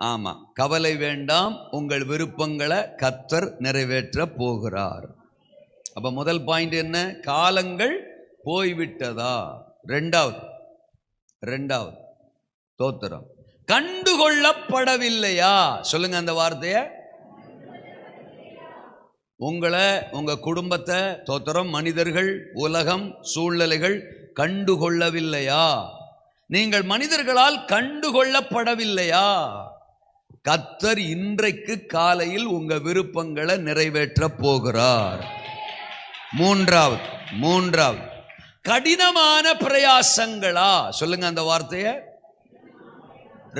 ஆமா, கவலை வேண்டாம், உங்கள் விருப்பங்களை கர்த்தர் நிறைவேற்ற போகிறார். அப்ப முதல் பாயிண்ட் என்ன? காலங்கள் போய்விட்டதா. ரெண்டாவது தோத்திரம், கண்டுகொள்ளப்படவில்லையா? சொல்லுங்க அந்த வார்த்தைய. உங்களை, உங்க குடும்பத்தை தோத்திரம், மனிதர்கள், உலகம், சூழ்நிலைகள் கண்டுகொள்ளவில்லையா? நீங்கள் மனிதர்களால் கண்டுகொள்ளப்படவில்லையா? கர்த்தர் இன்றைக்கு காலையில் உங்க விருப்பங்களை நிறைவேற்ற போகிறார். மூன்றாவது கடினமான பிரயாசங்களா? சொல்லுங்க அந்த வார்த்தைய.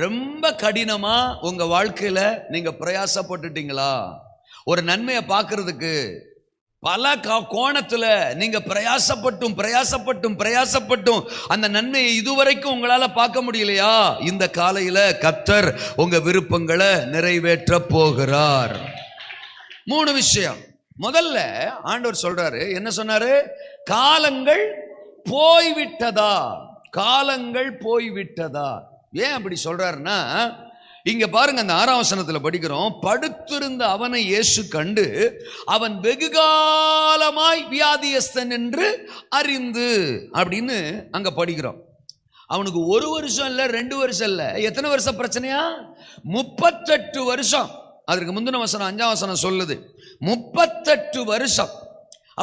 ரொம்ப கடினமா உங்க வாழ்க்கையில நீங்க பிரயாசப்பட்டுட்டீங்களா? ஒரு நன்மையை பார்க்கிறதுக்கு பல கோணத்துல நீங்க பிரயாசப்பட்டும் அந்த நன்மையை இதுவரைக்கும் உங்களால பார்க்க முடியலையா? இந்த காலையில கர்த்தர் உங்க விருப்பங்களை நிறைவேற்ற போகிறார். 3 விஷயம். முதல்ல ஆண்டவர் சொல்றாரு, என்ன சொன்னாரு? காலங்கள் போய்விட்டதா. ஏன் அப்படி சொல்றாருன்னா, இங்க பாருங்க, அந்த 6ஆம் வசனத்துல படிக்கிறோம், படுத்திருந்த அவனை இயேசு கண்டு அவன் வெகுகாலமாய் வியாதியஸ்தன் என்று அறிந்து அப்படின்னு அங்க படிக்கிறோம். அவனுக்கு 1 வருஷம் இல்ல, 2 வருஷம் இல்ல, எத்தனை வருஷம் பிரச்சனையா? 38 வருஷம். அதற்கு முந்தின வசனம் 5ஆம் வசனம் சொல்லுது 38 வருஷம்.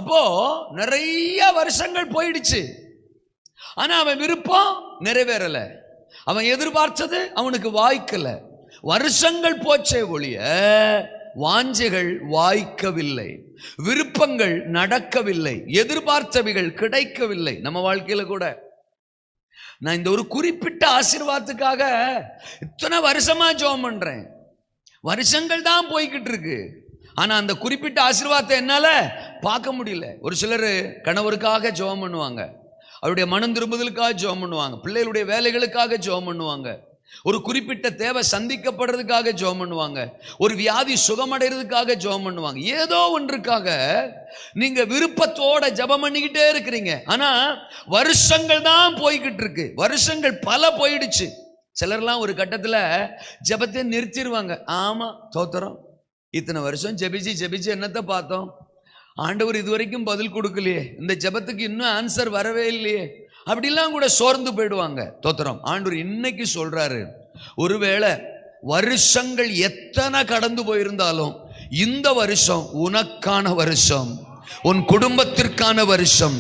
அப்போ நிறைய வருஷங்கள் போயிடுச்சு. ஆனா அவன் விருப்பம் நிறைவேறல, அவன் எதிர்பார்த்தது அவனுக்கு வாய்க்கல. வருஷங்கள் போச்சே ஒழிய வாஞ்சைகள் வாய்க்கவில்லை, விருப்பங்கள் நடக்கவில்லை, எதிர்பார்த்தவைகள் கிடைக்கவில்லை. நம்ம வாழ்க்கையில கூட நான் இந்த ஒரு குறிப்பிட்ட ஆசீர்வாதத்துக்காக இத்தனை வருஷமா ஜெபம் பண்றேன், வருஷங்கள் தான் போய்கிட்டு இருக்கு, ஆனா அந்த குறிப்பிட்ட ஆசீர்வாதத்தை என்னால பார்க்க முடியல. ஒரு சிலர் கணவருக்காக ஜெபம் பண்ணுவாங்க, அவருடைய மனம் திரும்புதலுக்காக ஜெபம் பண்ணுவாங்க, பிள்ளைகளுடைய வேலைகளுக்காக ஜெபம் பண்ணுவாங்க, ஒரு குறிப்பிட்ட தேவை சந்திக்கப்படுறதுக்காக ஜெபம் பண்ணுவாங்க, ஒரு வியாதி சுகமடைறதுக்காக ஜெபம் பண்ணுவாங்க. ஏதோ ஒன்றுக்காக நீங்க விருப்பத்தோட ஜெபம் பண்ணிக்கிட்டே இருக்கிறீங்க. ஆனா வருஷங்கள் தான் போய்கிட்டு இருக்கு, வருஷங்கள் பல போயிடுச்சு. சிலர்லாம் ஒரு கட்டத்துல ஜெபத்தை நிறுத்திடுவாங்க. ஆமா தோத்திரம், இத்தனை வருஷம் ஜெபிச்சு என்னத்தை பார்த்தோம், ஆண்டவர் இதுவரைக்கும் பதில் கொடுக்கலையே, இந்த ஜெபத்துக்கு இன்னும் ஆன்சர் வரவே இல்லையே, அப்படிலாம் கூட சோர்ந்து போயிடுவாங்க. தோத்திரம், ஆண்டவர் இன்னைக்கு சொல்றாரு, ஒருவேளை வருஷங்கள் எத்தனை கடந்து போயிருந்தாலும் இந்த வருஷம் உனக்கான வருஷம், உன் குடும்பத்திற்கான வருஷம்,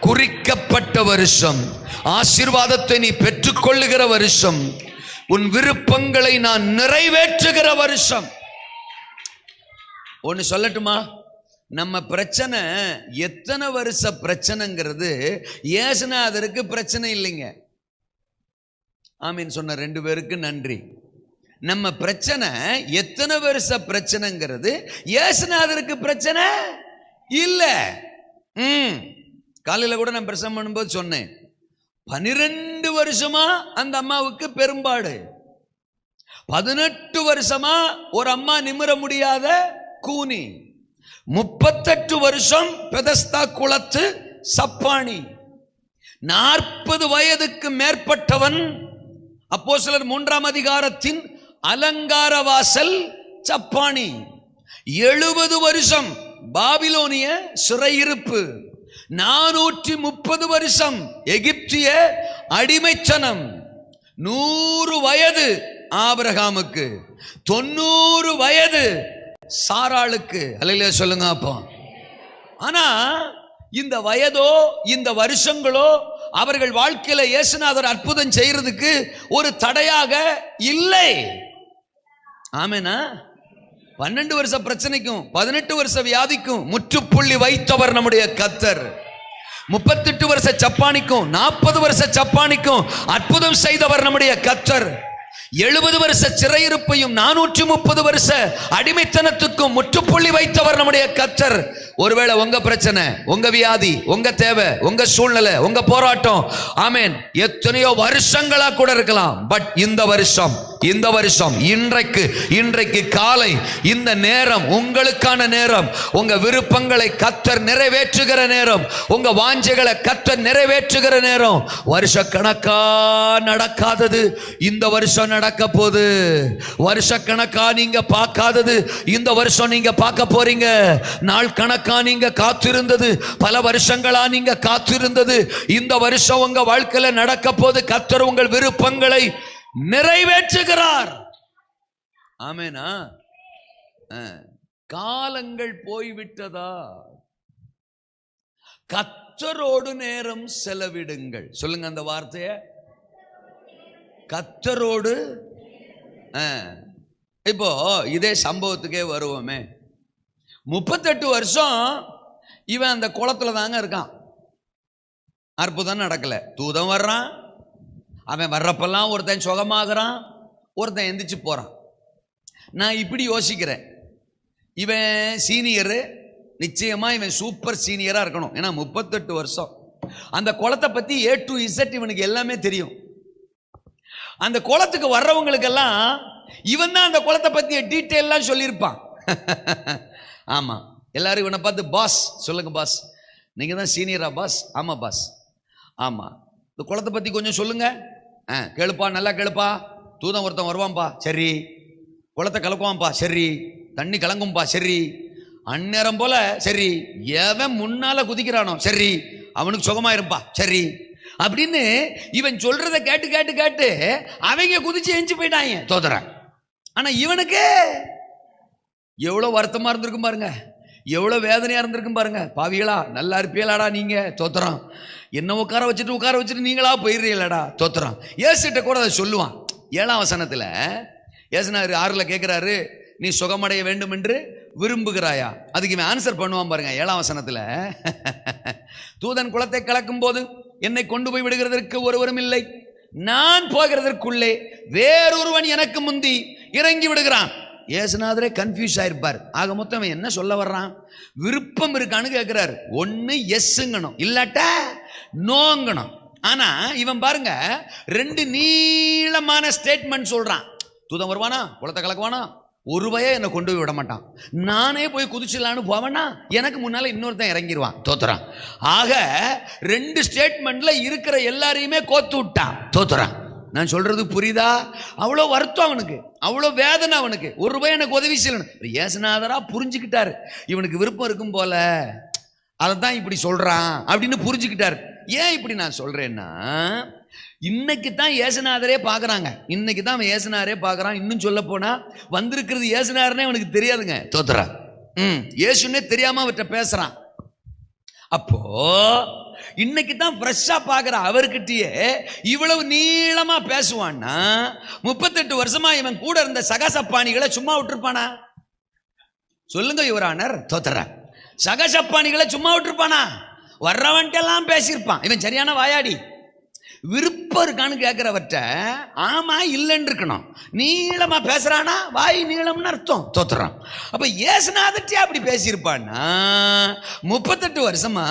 குறிக்கப்பட்ட வருஷம், ஆசீர்வாதத்தை நீ பெற்றுக்கொள்ளுகிற வருஷம், உன் விருப்பங்களை நான் நிறைவேற்றுகிற வருஷம். ஒன்னு சொல்லட்டுமா, நம்ம பிரச்சனை எத்தனை வருஷ பிரச்சனைங்கிறது இயேசுநாதருக்கு பிரச்சனை இல்லைங்க. ஆமீன் சொன்ன 2 பேருக்கு நன்றி. நம்ம பிரச்சனை எத்தனை வருஷ பிரச்சனைங்கிறது இயேசுநாதருக்கு பிரச்சனை இல்ல. காலையில கூட நான் பிரசங்கம் பண்ணும்போது சொன்னேன், 12 வருஷமா அந்த அம்மாவுக்கு பெரும்பாடு, 18 வருஷமா ஒரு அம்மா நிமிர முடியாத கூனி, 38 வருஷம் பெதஸ்தா குளத்து சப்பாணி, 40 வயதுக்கு மேற்பட்டவன் அப்போஸ்தலர் 3ஆம் அதிகாரத்தின் அலங்கார வாசல் சப்பாணி, 70 வருஷம் பாபிலோனிய சிறையிருப்பு, 430 வருஷம் எகிப்திய அடிமைச்சனம், 100 வயது ஆபிரகாமுக்கு, 90 வயது சாராளுக்கு. அல்லேலூயா சொல்லுங்க அப்போ. ஆனா இந்த வயதோ இந்த வருஷங்களோ அவர்கள் வாழ்க்கையில இயேசுநாதர் அற்புதம் செய்யறதுக்கு ஒரு தடையாக இல்லை. ஆமெனா? 12 வருஷ பிரச்சனைக்கும் 18 வருஷ வியாதிக்கும் முற்றுப்புள்ளி வைத்தவர் நம்முடைய கர்த்தர். 38 வருஷ சப்பானிக்கும் 40 வருஷ சப்பானிக்கும் அற்புதம் செய்தவர் நம்முடைய கர்த்தர். 70 வருஷ சிறையிருப்பையும் 430 வருஷ அடிமைத்தனத்துக்கும் முற்றுப்புள்ளி வைத்தவர் நம்முடைய கர்த்தர். ஒருவேளை உங்க பிரச்சனை, உங்க வியாதி, உங்க தேவை, உங்க சூழ்நிலை, உங்க போராட்டம், ஆமென், எத்தனையோ வருஷங்களா கூட இருக்கலாம். பட் இந்த வருஷம் இன்றைக்கு காலை இந்த நேரம் உங்களுக்கான நேரம். உங்க விருப்பங்களை கர்த்தர் நிறைவேற்றுகிற நேரம், உங்க வாஞ்சைகளை கர்த்தர் நிறைவேற்றுகிற நேரம். வருஷக்கணக்கா நடக்காதது இந்த வருஷம் நடக்க போகுது. வருஷக்கணக்கா நீங்க பார்க்காதது இந்த வருஷம் நீங்க பார்க்க போறீங்க. நாள் கணக்கா நீங்க காத்திருந்தது, பல வருஷங்களா நீங்க காத்திருந்தது இந்த வருஷம் உங்க வாழ்க்கையில நடக்க போது. கர்த்தர் உங்கள் விருப்பங்களை நிறைவேற்றுகிறார். ஆமெனா? காலங்கள் போய்விட்டதா? கர்த்தரோடு நேரம் செலவிடுங்கள். சொல்லுங்க அந்த வார்த்தைய, கர்த்தரோடு. இப்போ இதே சம்பவத்துக்கே வருவோமே. 38 வருஷம் இவன் அந்த குளத்துல தாங்க இருக்கான். அற்புதம் நடக்கல. தூதன் வர்றான், அவன் வர்றப்பெல்லாம் ஒருத்தன் சுகமாகறான், ஒருத்தன் எந்திரிச்சு போறான். நான் இப்படி யோசிக்கிறேன், இவன் சீனியரு, நிச்சயமா இவன் சூப்பர் சீனியரா இருக்கணும். ஏன்னா 38 வருஷம் அந்த குளத்தை பத்தி A to Z இவனுக்கு எல்லாமே தெரியும். அந்த குளத்துக்கு வர்றவங்களுக்கெல்லாம் இவன் தான் அந்த குளத்தை பத்திய டீட்டெயிலாம் சொல்லியிருப்பான். ஆமா, எல்லாரும் இவனை பார்த்து பாஸ் சொல்லுங்க பாஸ், நீங்க தான் சீனியரா பாஸ்? ஆமா பாஸ். ஆமா, இந்த குளத்தை பத்தி கொஞ்சம் சொல்லுங்க. கேளுப்பா, நல்லா கேளுப்பா. தூதன் ஒருத்தன் வருவான்பா, சரி. குளத்தை கலக்குவான்பா, சரி. தண்ணி கலங்கும்பா, சரி. அந்நேரம் போல, சரி. எவன் முன்னால குதிக்கிறானோ, சரி, அவனுக்கு சுகமாயிருப்பா, சரி. அப்படின்னு இவன் சொல்றதை கேட்டு கேட்டு கேட்டு அவங்க குதிச்சு எஞ்சி போயிட்டாங்க, தோத்துறான். ஆனா இவனுக்கு எவ்வளவு வருத்தமா இருந்திருக்கும் பாருங்க, எவ்வளவு வேதனையா இருந்திருக்கும் பாருங்க. பாவிகளா, நல்லா இருப்பீங்களாடா நீங்க, தோத்துறான். என்ன உட்கார வச்சுட்டு நீங்களா போயிடுறீங்களாடா, தோத்துறான். ஏசுகிட்ட கூட அதை சொல்லுவான். 7ஆம் வசனத்துல ஏசுனாரு 6ல கேட்கிறாரு, நீ சுகமடைய வேண்டும் என்று விரும்புகிறாயா? அதுக்கு இவன் ஆன்சர் பண்ணுவான் பாருங்க. 7ஆம் வசனத்துல, தூதன் குளத்தை கலக்கும் போது என்னை கொண்டு போய் விடுகிறதற்கு ஒருவரும் இல்லை, நான் போகிறதற்குள்ளே வேறொருவன் எனக்கு முந்தி இறங்கி விடுகிறான். ஏசுநாதரே கன்ஃபியூஸ் ஆயிருப்பார். ஆக மொத்தம் என்ன சொல்ல வர்றான்? விருப்பம் இருக்கான்னு கேட்கிறாரு. ஒன்னு எஸ்ங்கணும், இல்லாட்டா நோங்கணும். ஆனா இவன் பாருங்க 2 நீளமான ஸ்டேட்மெண்ட் சொல்றான். தூதன் வருவானா, குளத்தை கலக்குவானா, ஒரு பய என்னை கொண்டு போய் விட மாட்டான், நானே போய் குதிச்சிடலான்னு போவேன்னா எனக்கு முன்னால இன்னொருத்தன் இறங்கிடுவான், தோத்துறான். ஆக 2 ஸ்டேட்மெண்ட்ல இருக்கிற எல்லாரையுமே கோத்து விட்டான், தோத்துறான். நான் சொல்றது புரியுதா? அவ்வளோ வருத்தம் அவனுக்கு, அவ்வளோ வேதனை அவனுக்கு. ஒரு ரூபாய் எனக்கு உதவி செய்யணும். ஏசுநாதரா புரிஞ்சுக்கிட்டாரு, இவனுக்கு விருப்பம் இருக்கும் போல, அதைத்தான் இப்படி சொல்றான் அப்படின்னு புரிஞ்சுக்கிட்டாரு. ஏன் இப்படி நான் சொல்றேன்னா, இன்னைக்கு தான் ஏசுநாதரே பார்க்கறாங்க. இன்னைக்கு தான் அவன் ஏசுநாதரே பார்க்கறான். இன்னும் சொல்ல போனா வந்திருக்கிறது ஏசுநாதரனே அவனுக்கு தெரியாதுங்க, தோத்துறான். ஏசுன்னே தெரியாம அவர்கிட்ட பேசுறான். அப்போ இன்னைக்கு தான் ஃப்ரெஷ்ஷா பார்க்கிற அவர்கிட்டயே இவ்வளவு நீளமா பேசுவான்னா 38 வருஷமா இவன் கூட இருந்த சகசப்பானிகளை சும்மா விட்டுருப்பானா? சொல்லுங்க யுவரானர், தோத்துறான். சகசப்பானிகளை சும்மா விட்டுருப்பானா? வர்றவன்ட்டெல்லாம் பேசியிருப்பான். இவன் சரியான வாயாடி. விருப்பம் இருக்கான்னு கேட்கிறவற்ற ஆமா இல்லைன்னு இருக்கணும். நீளமா பேசுறானா வாய் நீளம்னு அர்த்தம். தோத்துறான். அப்ப ஏசுநாதர்ட்டே அப்படி பேசியிருப்பான்னா 38 வருஷமா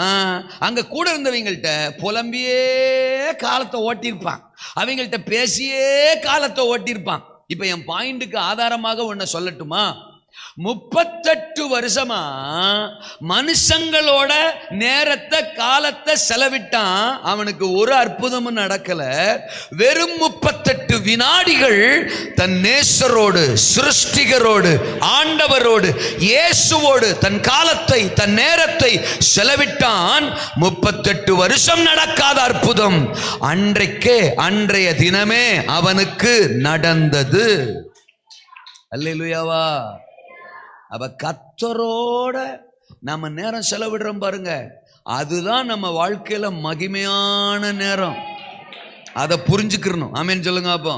அங்க கூட இருந்தவங்கள்ட்ட புலம்பியே காலத்தை ஓட்டியிருப்பான். அவங்கள்ட்ட பேசியே காலத்தை ஓட்டியிருப்பான். இப்ப என் பாயிண்ட்டுக்கு ஆதாரமாக ஒன்ன சொல்லட்டுமா? 38 வருஷமா மனுஷங்களோட நேரத்தை காலத்தை செலவிட்டான். அவனுக்கு ஒரு அற்புதமும் நடக்கல. வெறும் 38 வினாடிகள் தன் நேசரோடு, சிருஷ்டிகரோடு, ஆண்டவரோடு, இயேசுவோடு தன் காலத்தை, தன் நேரத்தை செலவிட்டான். 38 வருஷம் நடக்காத அற்புதம் அன்றைய தினமே அவனுக்கு நடந்தது. அல்லேலூயாவா. அப்ப கர்த்தரோட நம்ம நேரம் செலவிடுறோம் பாருங்க, அதுதான் நம்ம வாழ்க்கையில மகிமையான நேரம். அதை புரிஞ்சுக்கிறணும். ஆமேன்னு சொல்லுங்க. அப்போ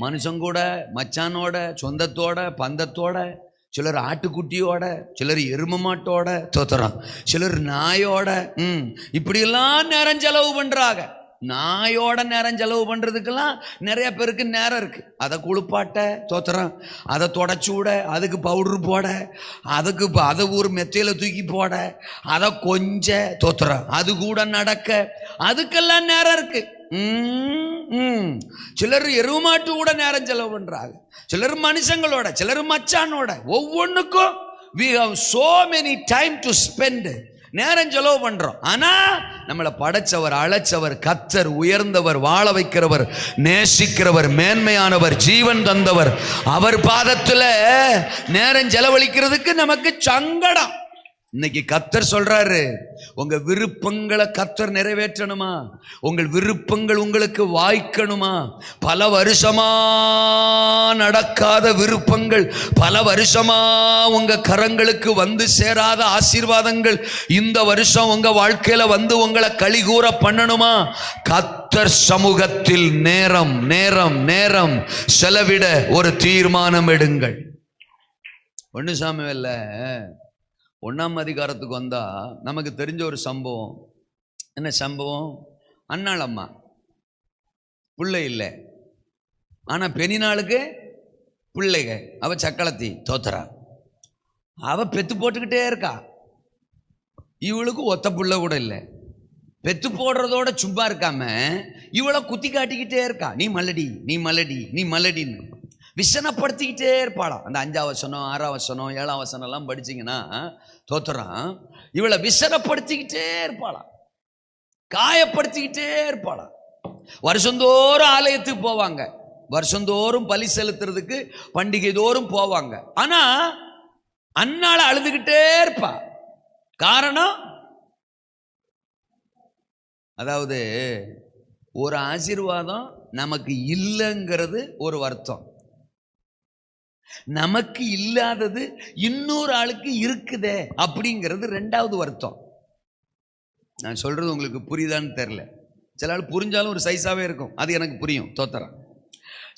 மனுஷன் கூட, மச்சானோட, சொந்தத்தோட, பந்தத்தோட, சிலர் ஆட்டுக்குட்டியோட, சிலர் எரும மாட்டோட, தோத்துறான், சிலர் நாயோட, இப்படியெல்லாம் நேரம் செலவு பண்றாங்க. நாயோட நேரம் செலவு பண்றதுக்கெல்லாம் நிறைய பேருக்கு நேரம் இருக்கு. அதை குளிப்பாட்ட, தோத்துறான், அதை தொடச்சு விட, அதுக்கு பவுடர் போட, அதை ஒரு மெத்தையில தூக்கி போட, அதை கொஞ்ச, தோத்துறான், அது கூட நடக்க, அதுக்கெல்லாம் நேரம் இருக்கு. சிலர் எருமாட்டு கூட நேரம் செலவு பண்றாங்க, சிலர் மனுஷங்களோட, சிலர் மச்சானோட. ஒவ்வொன்றுக்கும் we have so many time to spend. நேரம் செலவு பண்றோம். ஆனா நம்மளை படைச்சவர், அழைச்சவர், கர்த்தர், உயர்ந்தவர், வாழ வைக்கிறவர், நேசிக்கிறவர், மேன்மையானவர், ஜீவன் தந்தவர், அவர் பாதத்துல நேரம் செலவழிக்கிறதுக்கு நமக்கு சங்கடம். இன்னைக்கு கர்த்தர் சொல்றாரு, உங்க விருப்பங்களை கர்த்தர் நிறைவேற்றணுமா? உங்கள் விருப்பங்கள் உங்களுக்கு வாய்க்கணுமா? பல வருஷமா நடக்காத விருப்பங்கள், பல வருஷமா உங்க கரங்களுக்கு வந்து சேராத ஆசீர்வாதங்கள் இந்த வருஷம் உங்க வாழ்க்கையில வந்து உங்களை களிகூற பண்ணணுமா? கர்த்தர் சமூகத்தில் நேரம் நேரம் நேரம் செலவிட ஒரு தீர்மானம் எடுங்கள். 1 சாமுவேல்ல 1ஆம் அதிகாரத்துக்கு வந்தா நமக்கு தெரிஞ்ச ஒரு சம்பவம். என்ன சம்பவம்? அன்னாள் அம்மா பிள்ளை இல்லை, ஆனா பெனினாளுக்கு பிள்ளைக. அவ சக்களத்தி, தோத்துறா, அவ பெத்து போட்டுக்கிட்டே இருக்கா. இவளுக்கு ஒத்த பிள்ளை கூட இல்லை. பெத்து போடுறதோட சும்மா இருக்காம இவளை குத்தி காட்டிக்கிட்டே இருக்கா. நீ மலடி, நீ மலடி, நீ மலடின்னு விசனப்படுத்திக்கிட்டே இருப்பாளாம். அந்த 5ஆம் வசனம், 6ஆம் வசனம், 7ஆம் வசனம் எல்லாம் படிச்சிங்கன்னா தோத்துறான், இவளை விசனப்படுத்திக்கிட்டே இருப்பாளாம், காயப்படுத்திக்கிட்டே இருப்பாளாம். வருஷந்தோறும் ஆலயத்துக்கு போவாங்க, வருஷந்தோறும் பலி செலுத்துறதுக்கு பண்டிகை தோறும் போவாங்க. ஆனா அன்னால அழுதுகிட்டே இருப்பா. காரணம், அதாவது ஒரு ஆசீர்வாதம் நமக்கு இல்லைங்கிறது ஒரு வருத்தம், நமக்கு இல்லாதது இன்னொரு ஆளுக்கு இருக்குதே அப்படிங்கிறது 2வது வருத்தம். நான் சொல்றது உங்களுக்கு புரியுதான்னு தெரியல. சில ஆள் புரிஞ்சாலும் ஒரு சைஸாவே இருக்கும், அது எனக்கு புரியும். தோத்துறேன்.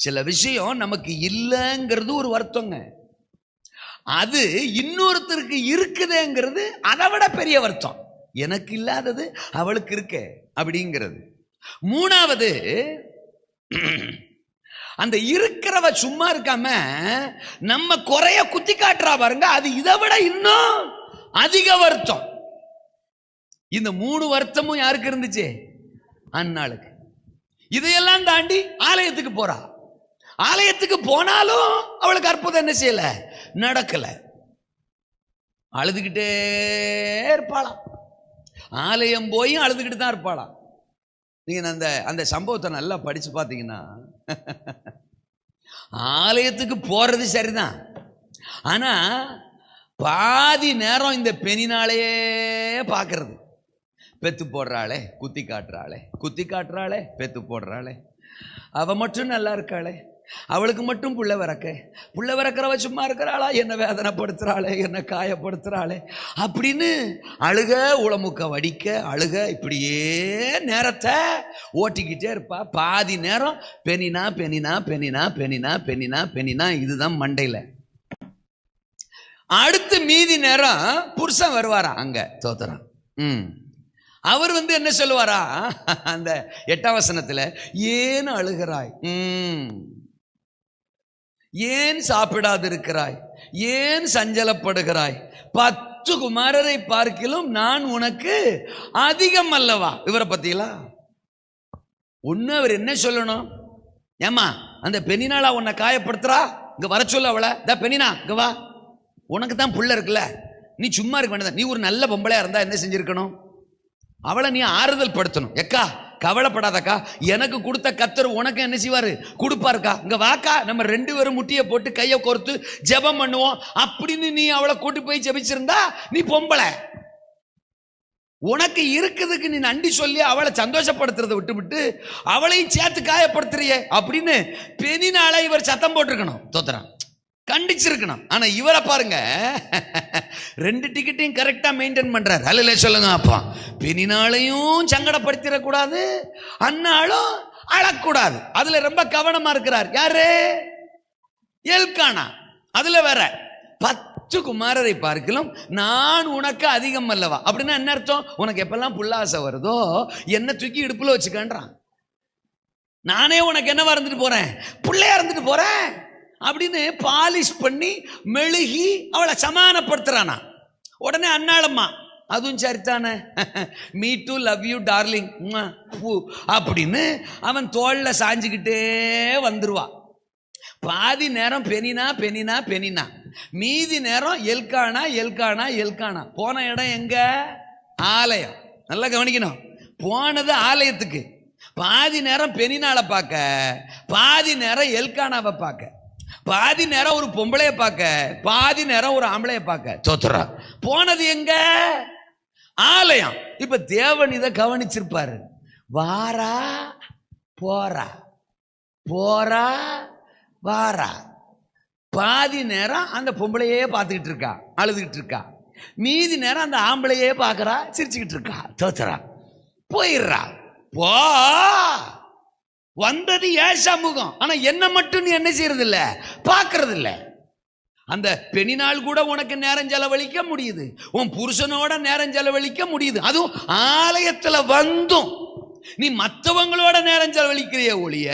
சில விஷயம் நமக்கு இல்லைங்கிறது ஒரு வருத்தங்க, அது இன்னொருத்தருக்கு இருக்குதேங்கிறது அதை விட பெரிய வருத்தம். எனக்கு இல்லாதது அவளுக்கு இருக்கே அப்படிங்கிறது. 3வது, அந்த இருக்கிறவ சும்மா இருக்காம நம்ம குறைய குத்தி காட்டுறா பாருங்க, அது இதை விட இன்னும் அதிக வருத்தம். இந்த 3 வருத்தமும் யாருக்கு இருந்துச்சு? அன்னாளுக்கு. இதையெல்லாம் தாண்டி ஆலயத்துக்கு போறா. ஆலயத்துக்கு போனாலும் அவளுக்கு அற்புதம் என்ன செய்யல, நடக்கல. அழுதுகிட்டே இருப்பாளாம். ஆலயம் போய் அழுதுகிட்டு தான் இருப்பாளாம். நீங்க அந்த சம்பவத்தை நல்லா படிச்சு பார்த்தீங்கன்னா, ஆலயத்துக்கு போறது சரிதான், ஆனா பாதி நேரம் இந்த பெனினாலேயே பார்க்கறது. பெத்து போடுறாளே, குத்தி காட்டுறாளே, குத்தி காட்டுறாளே, பெத்து போடுறாளே, அவ மட்டும் நல்லா இருக்காளே, அவளுக்கு மட்டும் புள்ள வரக்கிறவ சும்மா இருக்கிறாளா, என்ன வேதனைப்படுத்துறாளே, என்ன காயப்படுத்துறாளே அப்படின்னு அழுக, உளமுக்க வடிக்க அழுக, இப்படியே நேரத்தை ஓட்டிக்கிட்டே இருப்பா. பாதி நேரம் பெனினா பெனினா பெனினா பெனினா பெனினா பெனினா, இதுதான் மண்டையில. அடுத்து மீதி நேரம் புருஷன் வருவாராம் அங்க, தோத்துறான். அவர் என்ன சொல்லுவாரா அந்த 8ஆம் வசனத்துல, ஏன் அழுகிறாய், ஏன் சாப்பிடாது இருக்கிறாய், ஏன் சஞ்சலப்படுகிறாய், 10 குமாரரை பார்க்கிலும் நான் உனக்கு அதிகம் அல்லவா. இவரை பத்தியலா ஒண்ணு அவர் என்ன சொல்லணும், ஏமா அந்த பெண்ணினாளா உன்னை காயப்படுத்துறா, இங்க வர சொல்ல அவளை, பெண்ணினா இங்க வா, உனக்கு தான் புள்ள இருக்குல்ல, நீ சும்மா இருக்க வேண்டியதான், நீ ஒரு நல்ல பொம்பளையா இருந்தா என்ன செஞ்சிருக்கணும், அவளை நீ ஆறுதல் படுத்தணும். எக்கா கவலைப்படாதக்கா, எனக்கு கொடுத்த கர்த்தர் உனக்கு என்ன செய்வாரு, கொடுப்பாருக்கா, இங்க வாக்கா, நம்ம 2 பேரும் முட்டியை போட்டு கையை கோர்த்து ஜெபம் பண்ணுவோம் அப்படின்னு நீ அவளை கூட்டி போய் ஜெபிச்சிருந்தா நீ பொம்பளை. உனக்கு இருக்குதுக்கு நீ நன்றி சொல்லி அவளை சந்தோஷப்படுத்துறதை விட்டு அவளையும் சேர்த்து காயப்படுத்துறியே அப்படின்னு பெண்ணினால இவர் சத்தம் போட்டிருக்கணும், தோத்துறான் கண்டிச்சிருக்கணும். ஆனா இவரை பாருங்க, 2 டிக்கெட்டையும் கரெக்டா மெயின்டைன் பண்றாரு. அல்ல சொல்லுங்க அப்பா, பெண்ணினாலையும் சங்கடப்படுத்திடக்கூடாது, அண்ணாலும் அழக்கூடாது, அதுல ரொம்ப கவனமா இருக்கிறார். யாரு, எல்கானா. அதுல வேற 10 குமாரரை பார்க்கலாம் நான் உனக்கு அதிகம் அல்லவா. அப்படின்னா என்ன அர்த்தம், உனக்கு எப்பெல்லாம் புல்லாசை வருதோ என்ன தூக்கி இடுப்புல வச்சுக்கன்றான், நானே உனக்கு என்னவா இருந்துட்டு போறேன், புள்ளையா இருந்துட்டு போறேன் அப்படின்னு பாலிஷ் பண்ணி மெழுகி அவளை சமாதானப்படுத்துறானா. உடனே அண்ணாளம்மா, அதுவும் சரித்தானே, me too love you darling அப்படின்னு அவன் தோல்ல சாஞ்சுக்கிட்டே வந்துருவா. பாதி நேரம் பெனினா பெனினா பெனினா, மீதி நேரம் எல்கானா எல்கானா எல்கானா. போன இடம் எங்க, ஆலயம். நல்லா கவனிக்கணும், போனது ஆலயத்துக்கு. பாதி நேரம் பெனினால பார்க்க, பாதி நேரம் எல்கானாவை பார்க்க, பாதி நேரம் ஒரு பொம்பளைய பார்க்க, பாதி நேரம் ஒரு ஆம்பளைய பார்க்க. தோத்துறா போனது எங்க, ஆலயம். இப்ப தேவன் இதை கவனிச்சிருப்பாரு. வாரா போறா, போறா வாரா, பாதி நேரம் அந்த பொம்பளையே பார்த்துக்கிட்டு இருக்கா, அழுதுகிட்டு இருக்கா, மீதி நேரம் அந்த ஆம்பளையே பார்க்கறா, சிரிச்சுக்கிட்டு இருக்கா. தோத்துறா போயிடுறா. போ, வந்தது ஏன் சமூகம், ஆனா என்ன மட்டும் நீ என்ன செய்யறது இல்ல, பார்க்கறது இல்ல. அந்த பெண்ணினால் கூட உனக்கு நேரம் செலவழிக்க முடியுது, உன் புருஷனோட நேரம் செலவழிக்க முடியுது, அதுவும் ஆலயத்துல வந்தும் நீ மற்றவங்களோட நேரம் செலவழிக்கிறிய ஒழிய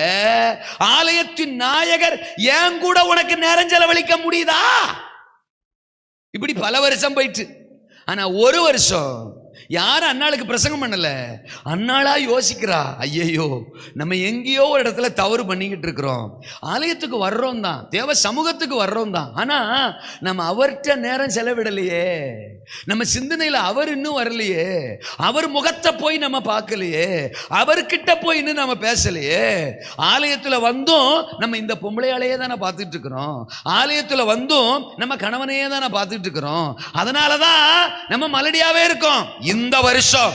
ஆலயத்தின் நாயகர் ஏன் கூட உனக்கு நேரம் செலவழிக்க முடியுதா. இப்படி பல வருஷம் போயிட்டு, ஆனா ஒரு வருஷம் யாரும் அண்ணாளுக்கு பிரசங்கம் பண்ணல. அண்ணாளா யோசிக்கிறா, ஐயோ நம்ம எங்கேயோ ஒரு இடத்துல தவறு பண்ணிக்கிட்டு இருக்கிறோம், ஆலயத்துக்கு வர்றோம் தான், தேவ சமூகத்துக்கு வர்றோம் தான், ஆனா நம்ம அவர்கிட்ட நேரம் செலவிடலையே, நம்ம சிந்தனையில அவர் இன்னும் வரலையே, அவர் முகத்தை போய் நம்ம பார்க்கலையே, அவர்கிட்ட போய் இன்னும் நம்ம பேசலையே. ஆலயத்துல வந்தும் நம்ம இந்த பொம்பளையாலேயே தானே பார்த்துட்டு இருக்கிறோம், ஆலயத்துல வந்தும் நம்ம கணவனையே தானே பார்த்துட்டு இருக்கிறோம், அதனாலதான் நம்ம மலடியாவே இருக்கோம். இந்த வருஷம்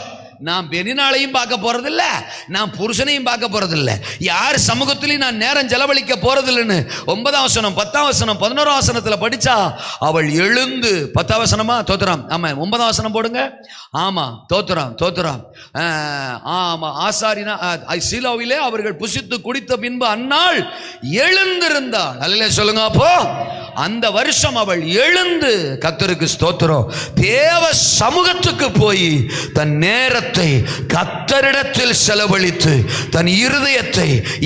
நான் பெண்ணினாலையும் பார்க்க போறதில்ல, நான் புருஷனையும் பார்க்க போறதில்லை, யார் சமூகத்திலையும் நான் நேரம் செலவழிக்க போறதில்லைன்னு 9ஆம் வசனம் 10ஆம் வசனம் 11ஆம் வசனத்துல படிச்சா, அவள் எழுந்து 10ஆம் வசனமா தோத்துறாம், ஆமா 9ஆம் வசனம் போடுங்க, ஆமா தோத்துறாம் தோத்துறாம், ஆமா ஆசாரினா சீலோவிலே அவர்கள் புசித்து குடித்த பின்பு அன்னாள் எழுந்திருந்தாள். அல்லேலூயா சொல்லுங்க. அப்போ அந்த வருஷம் அவள் எழுந்து, கர்த்தருக்கு ஸ்தோத்திரம், தேவ சமூகத்துக்கு போய் தன் நேரத்தை கர்த்தரிடத்தில் செலவழித்து தன்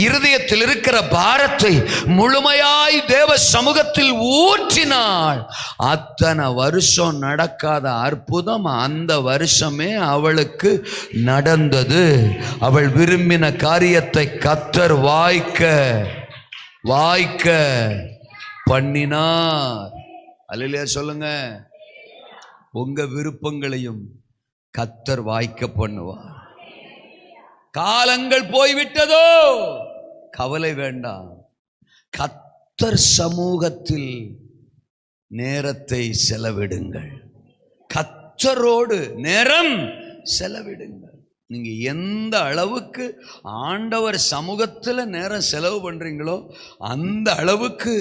இருதயத்தில் இருக்கிற பாரத்தை முழுமையாய் தேவ சமூகத்தில் ஊற்றினாள். அத்தனை வருஷம் நடக்காத அற்புதம் அந்த வருஷமே அவளுக்கு நடந்தது. அவள் விரும்பின காரியத்தை கர்த்தர் வாய்க்க பண்ணினார். அல்லேலூயா சொல்லுங்க. உங்க விருப்பங்களையும் கர்த்தர் வாய்க்க பண்ணுவார். காலங்கள் போய்விட்டதோ கவலை வேண்டாம், கர்த்தர் சமூகத்தில் நேரத்தை செலவிடுங்கள், கர்த்தரோடு நேரம் செலவிடுங்கள். நீங்க எந்த அளவுக்கு ஆண்டவர் சமூகத்தில் நேரம் செலவு பண்றீங்களோ அந்த அளவுக்கு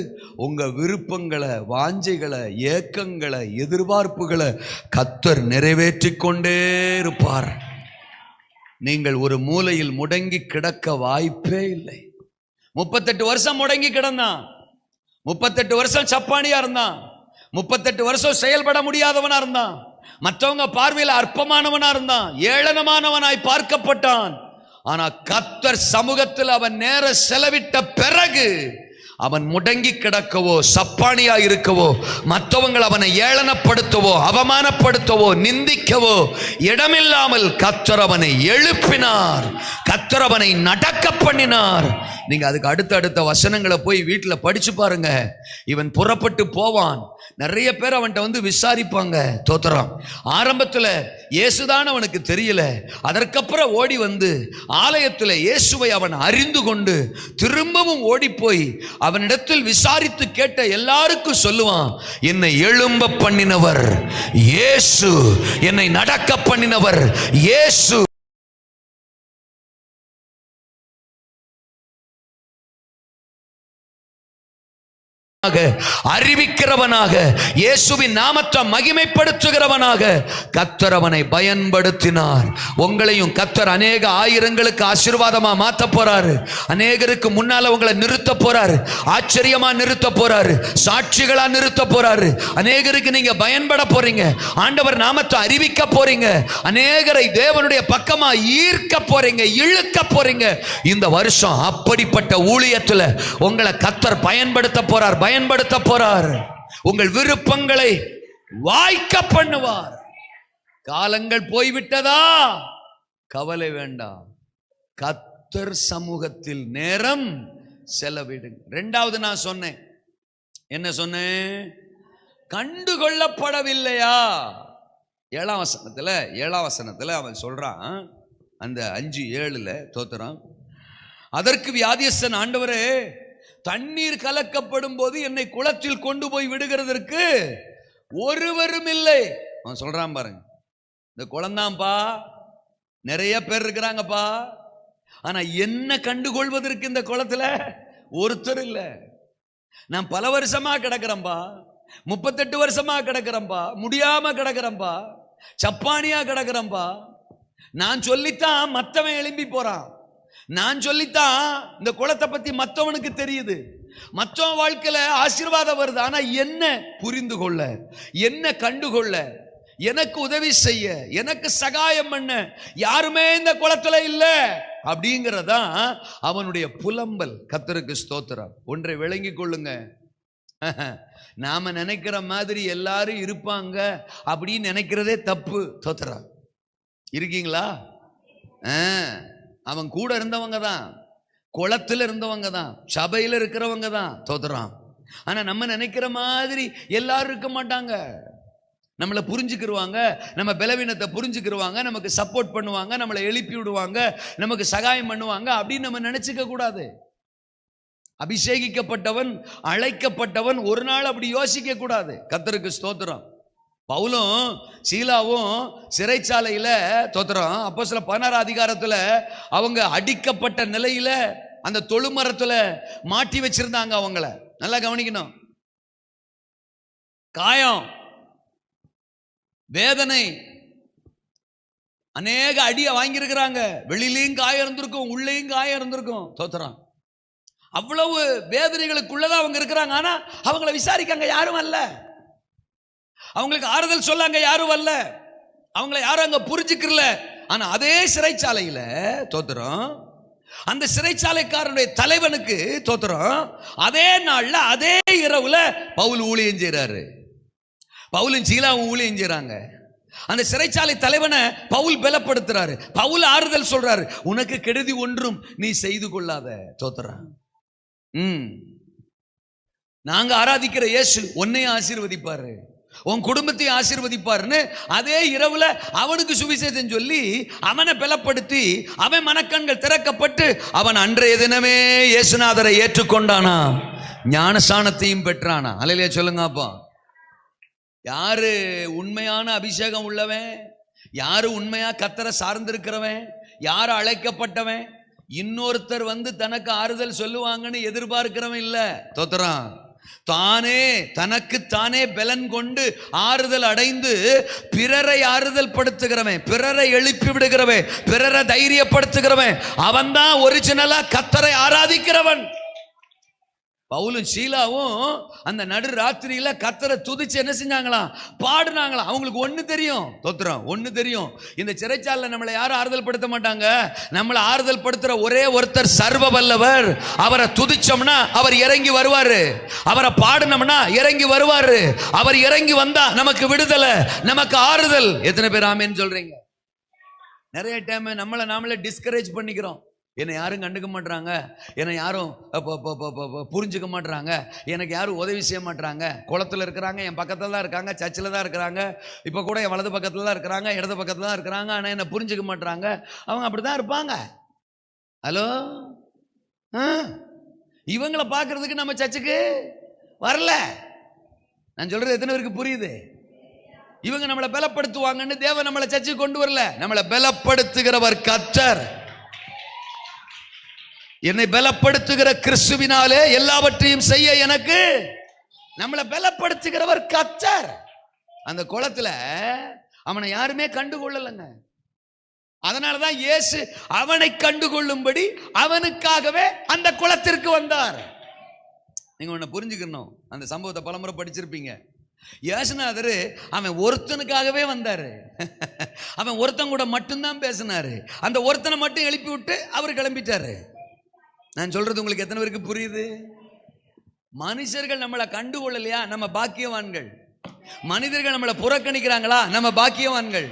உங்க விருப்பங்களை, வாஞ்சைகளை, ஏக்கங்களை, எதிர்பார்ப்புகளை கர்த்தர் நிறைவேற்றி கொண்டே இருப்பார். நீங்கள் ஒரு மூலையில் முடங்கி கிடக்க வாய்ப்பே இல்லை. 38 வருஷம் முடங்கி கிடந்தான், 38 வருஷம் சப்பானியா இருந்தான், 38 வருஷம் செயல்பட முடியாதவனா இருந்தான், மற்றவங்க பார்வையில் அற்பமானவனா இருந்தான், ஏளனமானவனாய் பார்க்கப்பட்டான். ஆனா கர்த்தர் சமூகத்தில் அவன் நேர செலவிட்ட பிறகு அவன் முடங்கி கிடக்கவோ, சப்பானியா இருக்கவோ, மற்றவங்கள் அவனை ஏளனப்படுத்தவோ, அவமானப்படுத்தவோ, நிந்திக்கவோ இடமில்லாமல் கர்த்தர் அவனை எழுப்பினார், கர்த்தர் அவனை நடக்க பண்ணினார். நீங்க அதுக்கு அடுத்த வசனங்களை போய் வீட்டில் படிச்சு பாருங்க. இவன் புறப்பட்டு போவான். நிறைய பேர் அவன்கிட்ட வந்து விசாரிப்பாங்க. தோத்திரம். ஆரம்பத்தில் இயேசுதான் அவனுக்கு தெரியல. அதற்கப்புறம் ஓடி வந்து ஆலயத்தில் இயேசுவை அவன் அறிந்து கொண்டு திரும்பவும் ஓடி போய் அவனிடத்தில் விசாரித்து கேட்ட எல்லாருக்கும் சொல்லுவான், என்னை எழும்ப பண்ணினவர் இயேசு, என்னை நடக்க பண்ணினவர் இயேசு. அறிவிக்கிறவனாக, இயேசுவின் நாமத்தை மகிமைப்படுத்துகிறவனாக கர்த்தர் அவனை பயன்படுத்தினார். உங்களையும் கர்த்தர் அநேக ஆயிரங்களுக்கு ஆசீர்வாதமா மாத்த போறாரு. அநேகருக்கு முன்னால உங்களை நிறுத்த போறாரு, ஆச்சரியமா நிறுத்த போறாரு, சாட்சிகளா நிறுத்த போறாரு. அநேகருக்கு நீங்க பயன்பட போறீங்க, ஆண்டவர் நாமத்தை அறிவிக்க போறீங்க, அநேகரை தேவனுடைய பக்கமா ஈர்க்க போறீங்க, இழுக்க போறீங்க. இந்த வருஷம் அப்படிப்பட்ட ஊழியத்துல உங்களை கர்த்தர் பயன்படுத்த போறார், பயன்படுத்த போறார். உங்கள் விருப்பங்களை வாய்க்க பண்ணுவார். காலங்கள் போய்விட்டதா? கவலை வேண்டாம். கர்த்தர் சமூகத்தில் நேரம் செலவிடுங்க. இரண்டாவது நான் சொன்னேன், என்ன சொன்னேன்? கண்டுகொள்ளப்படவில்லையா? 7ஆம் வசனத்துல அவன் சொல்றான், அந்த 5:7 தோத்திரம், அதற்கு வியாதியஸ்தன், ஆண்டவரே, தண்ணீர் கலக்கப்படும் போது என்னை குளத்தில் கொண்டு போய் விடுகிறதற்கு ஒருவரும் இல்லை. அவன் சொல்றான் பாருங்க, இந்த குளம்தான்ப்பா, நிறைய பேர் இருக்கிறாங்கப்பா, ஆனா என்ன கண்டுகொள்வதற்கு இந்த குளத்துல ஒருத்தர் இல்லை. நான் பல வருஷமா கிடக்கிறேன்பா, 38 வருஷமா கிடக்கிறேன்பா, முடியாம கிடக்கிறேன்பா, சப்பானியா கிடக்கிறேன்பா. நான் சொல்லித்தான் மத்தவன் எழும்பி போறான், நான் சொல்லித்தான் இந்த குளத்தை பத்தி மற்றவனுக்கு தெரியுது, மற்றவன் வாழ்க்கையில ஆசீர்வாதம் வருது. ஆனா என்ன புரிந்து கொள்ள, என்ன கண்டுகொள்ள, எனக்கு உதவி செய்ய, எனக்கு சகாயம் பண்ண யாருமே இந்த குளத்துல இல்ல அப்படிங்கிறதான் அவனுடைய புலம்பல். கர்த்தருக்கு ஸ்தோத்திரம். ஒன்றை விளங்கி கொள்ளுங்க, நாம நினைக்கிற மாதிரி எல்லாரும் இருப்பாங்க அப்படின்னு நினைக்கிறதே தப்பு. தோத்திரம். இருக்கீங்களா? அவன் கூட இருந்தவங்க தான், குளத்துல இருந்தவங்க தான், சபையில இருக்கிறவங்க தான். தோத்துறான். ஆனா நம்ம நினைக்கிற மாதிரி எல்லாரும் இருக்க மாட்டாங்க. நம்மளை புரிஞ்சுக்கிடுவாங்க, நம்ம பலவீனத்தை புரிஞ்சுக்கிடுவாங்க, நமக்கு சப்போர்ட் பண்ணுவாங்க, நம்மளை எழுப்பி விடுவாங்க, நமக்கு சகாயம் பண்ணுவாங்க அப்படின்னு நம்ம நினைச்சுக்க கூடாது. அபிஷேகிக்கப்பட்டவன், அழைக்கப்பட்டவன் ஒரு நாள் அப்படி யோசிக்க கூடாது. கர்த்தருக்கு ஸ்தோத்திரம். பவுலும் சீலாவும் சிறைச்சாலையில, தோத்திரம், அப்போஸ்தலர் 16ஆம் அதிகாரத்துல அவங்க அடிக்கப்பட்ட நிலையில அந்த தொழுமரத்துல மாட்டி வச்சிருந்தாங்க. அவங்கள நல்லா கவனிக்கணும். காயம், வேதனை, அநேக அடிய வாங்கியிருக்கிறாங்க. வெளியிலையும் காயம் இருந்திருக்கும், உள்ளேயும் காயம் இருந்திருக்கும். தோத்திரம். அவ்வளவு வேதனைகளுக்குள்ளதான் அவங்க இருக்கிறாங்க. ஆனா அவங்கள விசாரிக்காங்க யாரும் அல்ல, அவங்களுக்கு ஆறுதல் சொல்லாங்க யாரும் அல்ல, அவங்கள யாரும் அங்க புரிஞ்சுக்கல. ஆனா அதே சிறைச்சாலையில, தோத்திரம், அந்த சிறைச்சாலைக்காரனுடைய தலைவனுக்கு, தோத்திரம், அதே நாள்ல அதே இரவுல பவுல் ஊழியம் செய்றாரு. பவுலும் சீலாவும் ஊழியம் செய்றாங்க. அந்த சிறைச்சாலை தலைவனை பவுல் பலப்படுத்துறாரு. பவுல் ஆறுதல் சொல்றாரு, உனக்கு கெடுதி ஒன்றும் நீ செய்து கொள்ளாத. தோத்திரம். நாங்க ஆராதிக்கிற இயேசு உன்னையும் ஆசீர்வதிப்பாரு, உன் குடும்பத்தை ஆசீர்வதிப்பாருன்னு அதே இரவுல அவனுக்கு சுவிசேஷம் சொல்லி அவனை பலப்படுத்தி அவன் மனக்கண்கள் திறக்கப்பட்டு அவன் அன்றைய தினமே இயேசுநாதரை ஏற்றுக்கொண்டானா, ஞானஸ்நானத்தையும் பெற்றானா. அல்லேலூயா சொல்லுங்க. அப்பா, யாரு உண்மையான அபிஷேகம் உள்ளவன், யாரு உண்மையா கர்த்தரை சார்ந்திருக்கிறவன், யாரு அழைக்கப்பட்டவன், இன்னொருத்தர் வந்து தனக்கு ஆறுதல் சொல்லுவாங்கன்னு எதிர்பார்க்கிறவன் இல்ல. தோத்திரம். தானே தனக்கு தானே பலன் கொண்டு ஆறுதல் அடைந்து பிறரை ஆறுதல் படுத்துகிறவன், பிறரை எழுப்பி விடுகிறவன், பிறரை தைரியப்படுத்துகிறவன், அவன் தான் ஒரிஜினலா கர்த்தரை ஆராதிக்கிறவன். பவுலும் சீலாவும் அந்த நடு ராத்திரியில கர்த்தரை துதிச்சு என்ன செஞ்சாங்களாம், பாடுனாங்களாம். அவங்களுக்கு ஒண்ணு தெரியும், தோத்திரம் ஒண்ணு தெரியும், இந்த சிறைச்சாலையில நம்மளை யாரும் ஆறுதல் படுத்த மாட்டாங்க. நம்மளை ஆறுதல் படுத்துற ஒரே ஒருத்தர் சர்வ வல்லவர். அவரை துதிச்சோம்னா அவர் இறங்கி வருவாரு, அவரை பாடினோம்னா இறங்கி வருவாரு. அவர் இறங்கி வந்தா நமக்கு விடுதலை, நமக்கு ஆறுதல். எத்தனை பேர் ஆமேன்னு சொல்றீங்க? நிறைய டைம் நம்மளை நாமளே டிஸ்கரேஜ் பண்ணிக்கிறோம். என்னை யாரும் கண்டுக்க மாட்டாங்க, என்னை யாரும் புரிஞ்சுக்க மாட்டாங்க, எனக்கு யாரும் உதவி செய்ய மாட்டாங்க. குளத்தில் இருக்கிறாங்க, என் பக்கத்தில் தான் இருக்காங்க, சர்ச்சில் தான் இருக்கிறாங்க, இப்போ கூட என் வலது பக்கத்தில் தான் இருக்கிறாங்க, இடது பக்கத்தில் தான் இருக்கிறாங்க, ஆனால் என்னை புரிஞ்சுக்க மாட்டாங்க. அவங்க அப்படி தான் இருப்பாங்க. ஹலோ, இவங்களை பார்க்கறதுக்கு நம்ம சர்ச்சுக்கு வரல. நான் சொல்றது எத்தனை பேருக்கு புரியுது? இவங்க நம்மளை பலப்படுத்துவாங்கன்னு தேவன் நம்மளை சர்ச்சுக்கு கொண்டு வரல. நம்மளை பலப்படுத்துகிறவர் கர்த்தர். என்னை பலப்படுத்துகிற கிறிஸ்துவினாலே எல்லாவற்றையும் செய்ய எனக்கு நம்மளை பலப்படுத்துகிறவர் கர்த்தர். அந்த குளத்துல அவனை யாருமே கண்டுகொள்ளலங்க. அதனாலதான் இயேசு அவனை கண்டுகொள்ளும்படி அவனுக்காகவே அந்த குளத்திற்கு வந்தார். நீங்க ஒண்ணு புரிஞ்சுக்கணும், அந்த சம்பவத்தை பலமுறை படிச்சிருப்பீங்க. இயேசுநாதர் அவன் ஒருத்தனுக்காகவே வந்தாரு. அவன் ஒருத்தன் கூட மட்டும்தான் பேசினாரு. அந்த ஒருத்தனை மட்டும் எழுப்பி விட்டு அவர் கிளம்பிட்டாரு. நான் சொல்றது உங்களுக்கு எத்தனை பேருக்கு புரியுது? மனுஷர்கள் நம்மளை கண்டுகொள்ளலையா, நம்ம பாக்கியவான்கள். மனிதர்கள் நம்மளை புறக்கணிக்கிறாங்களா, நம்ம பாக்கியவான்கள்.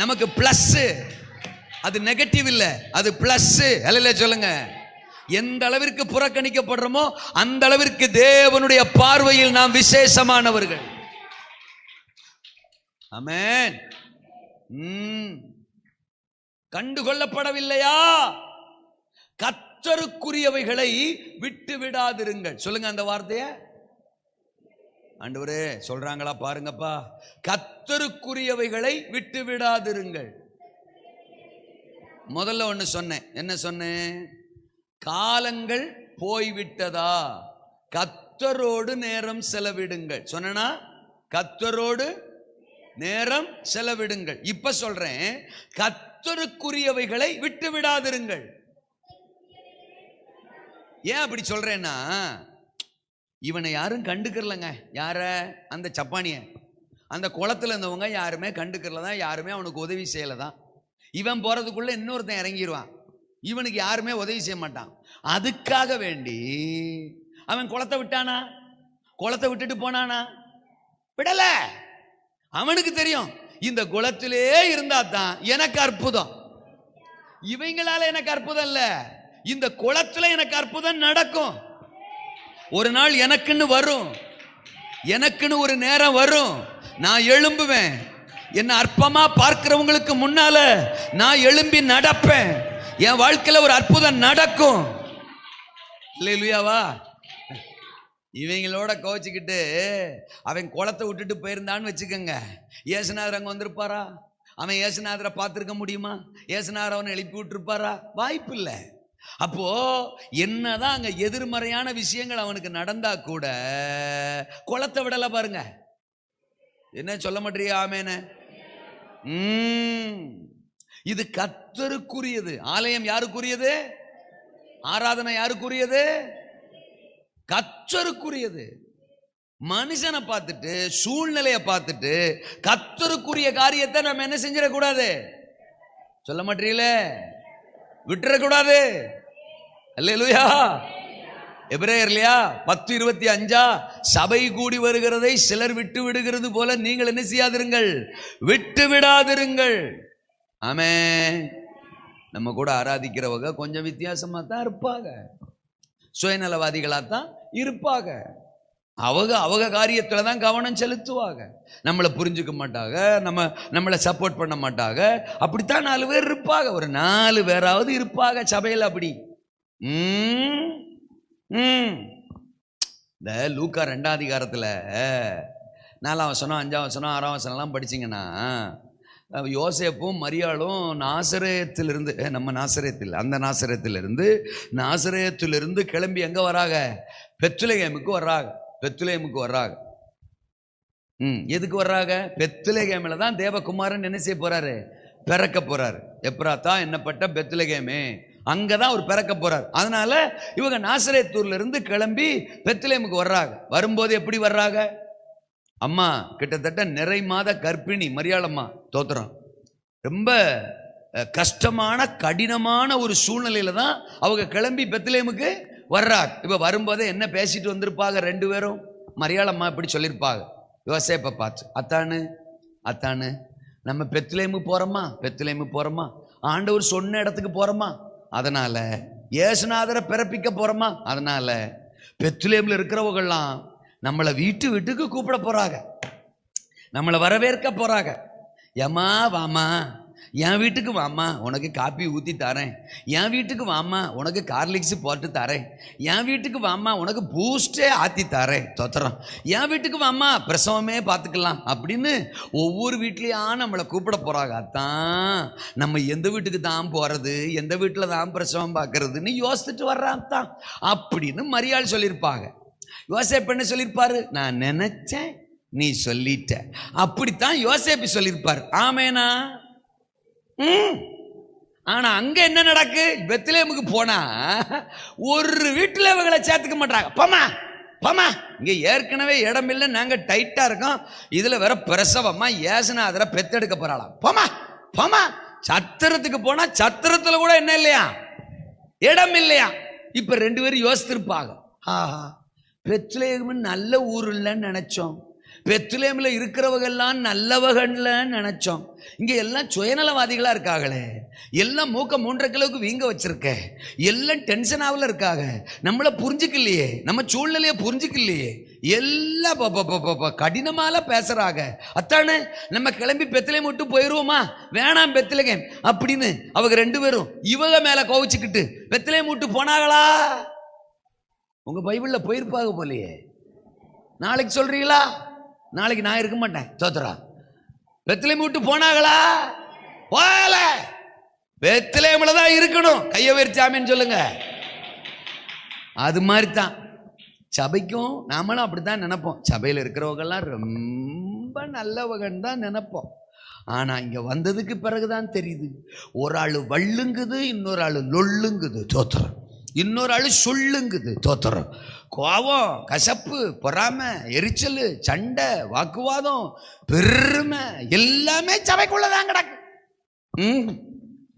நமக்கு பிளஸ், அது நெகட்டிவ் இல்ல, அது பிளஸ். அல்ல சொல்லுங்க. எந்த அளவிற்கு புறக்கணிக்கப்படுறோமோ அந்த அளவிற்கு தேவனுடைய பார்வையில் நாம் விசேஷமானவர்கள். ஆமென். கண்டுகொள்ளப்படவில்லையா, கர்த்தருக்குரியவைகளை விட்டு விடாதிருங்கள். சொல்லுங்க அந்த வார்த்தைய. ஆண்டவரே சொல்றாங்களா பாருங்கப்பா. கர்த்தருக்குரியவைகளை விட்டு விடாதிருங்கள். முதல்ல ஒண்ணு சொன்னேன். என்ன சொன்னேன்? காலங்கள் போய்விட்டதா, கர்த்தரோடு நேரம் செலவிடுங்கள். சொன்னா கர்த்தரோடு நேரம் செலவிடுங்கள். இப்ப சொல்றேன், கர்த்தருக்குரியவைகளை விட்டு விடாதிருங்கள். ஏன் அப்படி சொல்றேன்னா, இவனை யாரும் கண்டுக்கறலங்க. யார? அந்த சப்பானிய. அந்த குளத்துல இருந்தவங்க யாருமே கண்டுக்கறலதான், யாருமே அவனுக்கு உதவி செய்யலதான். இவன் போறதுக்குள்ள இன்னொருத்தன் இறங்கிடுவான், இவனுக்கு யாருமே உதவி செய்ய மாட்டான். அதுக்காக வேண்டி அவன் குளத்தை விட்டானா? குளத்தை விட்டுட்டு போனானா? விடல. அவனுக்கு தெரியும், இந்த குளத்திலே இருந்தா தான் எனக்கு அற்புதம். இவங்களால எனக்கு அற்புதம் இல்ல, இந்த குளத்துல எனக்கு அற்புதம் நடக்கும். ஒரு நாள் எனக்குன்னு வரும், எனக்குன்னு ஒரு நேரம் வரும். நான் எழும்புவேன். என்ன அற்பமா பார்க்கிறவங்களுக்கு முன்னால நான் எழும்பி நடப்பேன். என் வாழ்க்கையில ஒரு அற்புதம் நடக்கும். இல்லையாவா? இவங்களோட கோச்சிக்கிட்டு அவன் குளத்தை விட்டுட்டு போயிருந்தான்னு வச்சுக்கோங்க, இயேசுநாதர் அங்க வந்திருப்பாரா? அவன் இயேசுநாதரை பார்த்திருக்க முடியுமா? இயேசுநாதர் அவனை எழுப்பி விட்டுருப்பாரா? வாய்ப்பு இல்லை. அப்போ என்னதான் அங்க எதிர்மறையான விஷயங்கள் அவனுக்கு நடந்தா கூட குளத்தை விடல. பாருங்க, என்ன சொல்ல மாட்டீங்க? ஆமேன. இது கர்த்தருக்குரியது. ஆலயம் யாருக்குரியது? ஆராதனை யாருக்குரியது? கர்த்தருக்குரியது. மனுஷனை பார்த்துட்டு, சூழ்நிலையை பார்த்துட்டு கர்த்தருக்குரிய காரியத்தை நம்ம என்ன செஞ்சிடக்கூடாது? சொல்ல மாட்டீங்களே, விட்டுறக்கூடாது. அல்லேலூயா. எபிரேயர்லையா 10:25 சபை கூடி வருகிறதை சிலர் விட்டு விடுகிறது போல நீங்கள் என்ன செய்யாதிருங்கள்? விட்டு விடாதிருங்கள். ஆமென். நம்ம கூட ஆராதிக்கிறவங்க கொஞ்சம் வித்தியாசமா தான் இருப்பாங்க, சுயநலவாதிகளாத்தான் இருப்பாங்க. அவங்க காரியத்துல தான் கவனம் செலுத்துவாங்க. நம்மளை புரிஞ்சுக்க மாட்டாங்க, நம்மளை சப்போர்ட் பண்ண மாட்டாங்க. அப்படித்தான் 4 பேர் இருப்பாங்க. ஒரு 4 பேராவது இருப்பாங்க சபையில். அப்படி இந்த லூக்கா 2ஆம் அதிகாரத்துல 4ஆம் வசனம் 5ஆம் வசனம் 6ஆம் வசனம் எல்லாம் படிச்சீங்கன்னா, யோசேப்பும் மரியாளும் நாசரேத்திலிருந்து, நம்ம நாசரேத்தில், அந்த நாசரேத்திலிருந்து கிளம்பி எங்க வராங்க? பெத்லகேமுக்கு வர்றாங்க. பெத்லகேமுக்கு வர்றாங்க. எதுக்கு வர்றாங்க? பெத்லகேமில் தான் தேவகுமாரன் என்ன செய்ய போறாரு? பிறக்க போறாரு. எப்ராத்தா என்னப்பட்ட பெத்லகேமே அங்கதான் அவர் பிறக்க போறார். அதனால இவங்க நாசரேத்தூர்ல இருந்து கிளம்பி பெத்லகேமுக்கு வர்றாங்க. வரும்போது எப்படி வர்றாங்க? அம்மா கிட்டத்தட்ட நிறை மாத கர்ப்பிணி மரியாளம்மா, தோத்திரம், ரொம்ப கஷ்டமான கடினமான ஒரு சூழ்நிலையில தான் அவங்க கிளம்பி பெத்லகேமுக்கு வர்றாங்க. இப்ப வரும்போதே என்ன பேசிட்டு வந்திருப்பாங்க ரெண்டு பேரும்? மரியாளம்மா இப்படி சொல்லியிருப்பாங்க யோசேப்பை பார்த்து, அத்தானு அத்தானு நம்ம பெத்லகேமுக்கு போறோமா, பெத்லகேமுக்கு போறோமா, ஆண்டவர் சொன்ன இடத்துக்கு போறோமா, அதனால இயேசுநாதரை பிறப்பிக்க போறோமா, அதனால பெத்லகேம்ல இருக்கிறவங்கெல்லாம் நம்மளை வீட்டுக்கு கூப்பிட போறாங்க, நம்மளை வரவேற்க போறாங்க. ஏமா வாமா, என் வீட்டுக்கு வாமா, உனக்கு காப்பி ஊற்றி தரேன், என் வீட்டுக்கு வாமா, உனக்கு கார்லிக்ஸ் போட்டு தரேன், என் வீட்டுக்கு வாமா, உனக்கு பூஸ்டே ஆற்றி தரேன், தோத்திரம், என் வீட்டுக்கு வாமா, பிரசவமே பார்த்துக்கலாம் அப்படின்னு ஒவ்வொரு வீட்லையா நம்மளை கூப்பிட போகிறாங்க. அத்தான் நம்ம எந்த வீட்டுக்கு தான் போகிறது, எந்த வீட்டில் தான் பிரசவம் பார்க்கறதுன்னு யோசிச்சுட்டு வர்றான் தான் அப்படின்னு மரியாள் சொல்லியிருப்பாங்க. யோசேப்பு என்ன சொல்லியிருப்பாரு? நான் நினைச்சேன் நீ சொல்லிட்ட, அப்படித்தான் யோசேப்பு சொல்லியிருப்பார். ஆமேனா? ஆனா அங்க என்ன நடக்கு? பெத்லகேமுக்கு போனா ஒரு வீட்டுல இவங்களை சேர்த்துக்க மாட்டாங்க. போமா போமா, இங்க ஏற்கனவே இடம் இல்லை, நாங்க டைட்டா இருக்கோம், இதுல வேற பிரசவமா இயேசுநாதரை பெத்தெடுக்க போறாளாம். போமா போமா. சத்திரத்துக்கு போனா சத்திரத்துல கூட என்ன இல்லையா, இடம் இல்லையா. இப்ப ரெண்டு பேரும் யோசித்திருப்பாங்க, ஆஹா பெத்லகேம் நல்ல ஊர் இல்லைன்னு நினைச்சோம், பெத்லகேம்ல இருக்கிறவங்க எல்லாம் நல்லவகன்ல நினைச்சோம், இங்க எல்லாம் சுயநலவாதிகளா இருக்காங்களே, எல்லாம் மூக்க 3.5 கிலோவுக்கு வீங்க வச்சிருக்க, எல்லாம் டென்ஷன் ஆகல இருக்காங்க, நம்மள புரிஞ்சுக்கலையே, நம்ம சூழ்நிலைய புரிஞ்சுக்கலையே, எல்லாம் கடினமால பேசுறாங்க. அத்தானே நம்ம கிளம்பி பெத்லகேம் விட்டு போயிருவோமா, வேணாம் பெத்லகேம் அப்படின்னு அவங்க ரெண்டு பேரும் இவங்க மேல கோவிச்சுக்கிட்டு பெத்லகேம் விட்டு போனாங்களா? உங்க பைபிள்ல போயிருப்பாங்க போலையே. நாளைக்கு சொல்றீங்களா? நாளைக்கு நான் இருக்க மாட்டேன், தோத்துறா. பெத்லகேம் விட்டு போனாங்களா? போகல. பெத்லகேம்ல தான் இருக்கணும். கையை உயர்த்தாமேன்னு சொல்லுங்க. அது மாதிரி தான் சபைக்கும் நாமளும் அப்படித்தான் நினைப்போம். சபையில் இருக்கிறவங்க எல்லாம் ரொம்ப நல்லவகன் தான் நினைப்போம். ஆனா இங்க வந்ததுக்கு பிறகுதான் தெரியுது, ஒரு ஆளு வள்ளுங்குது, இன்னொரு ஆளு லொள்ளுங்குது, தோத்துறோம், இன்னொரு ஆளு சொல்லுங்குது, தோத்துறோம். கோபம், கசப்பு, பொறாமை, எரிச்சல், சண்டை, வாக்குவாதம், பெருமை எல்லாமே சபைக்குள்ளதான் கிடக்கு.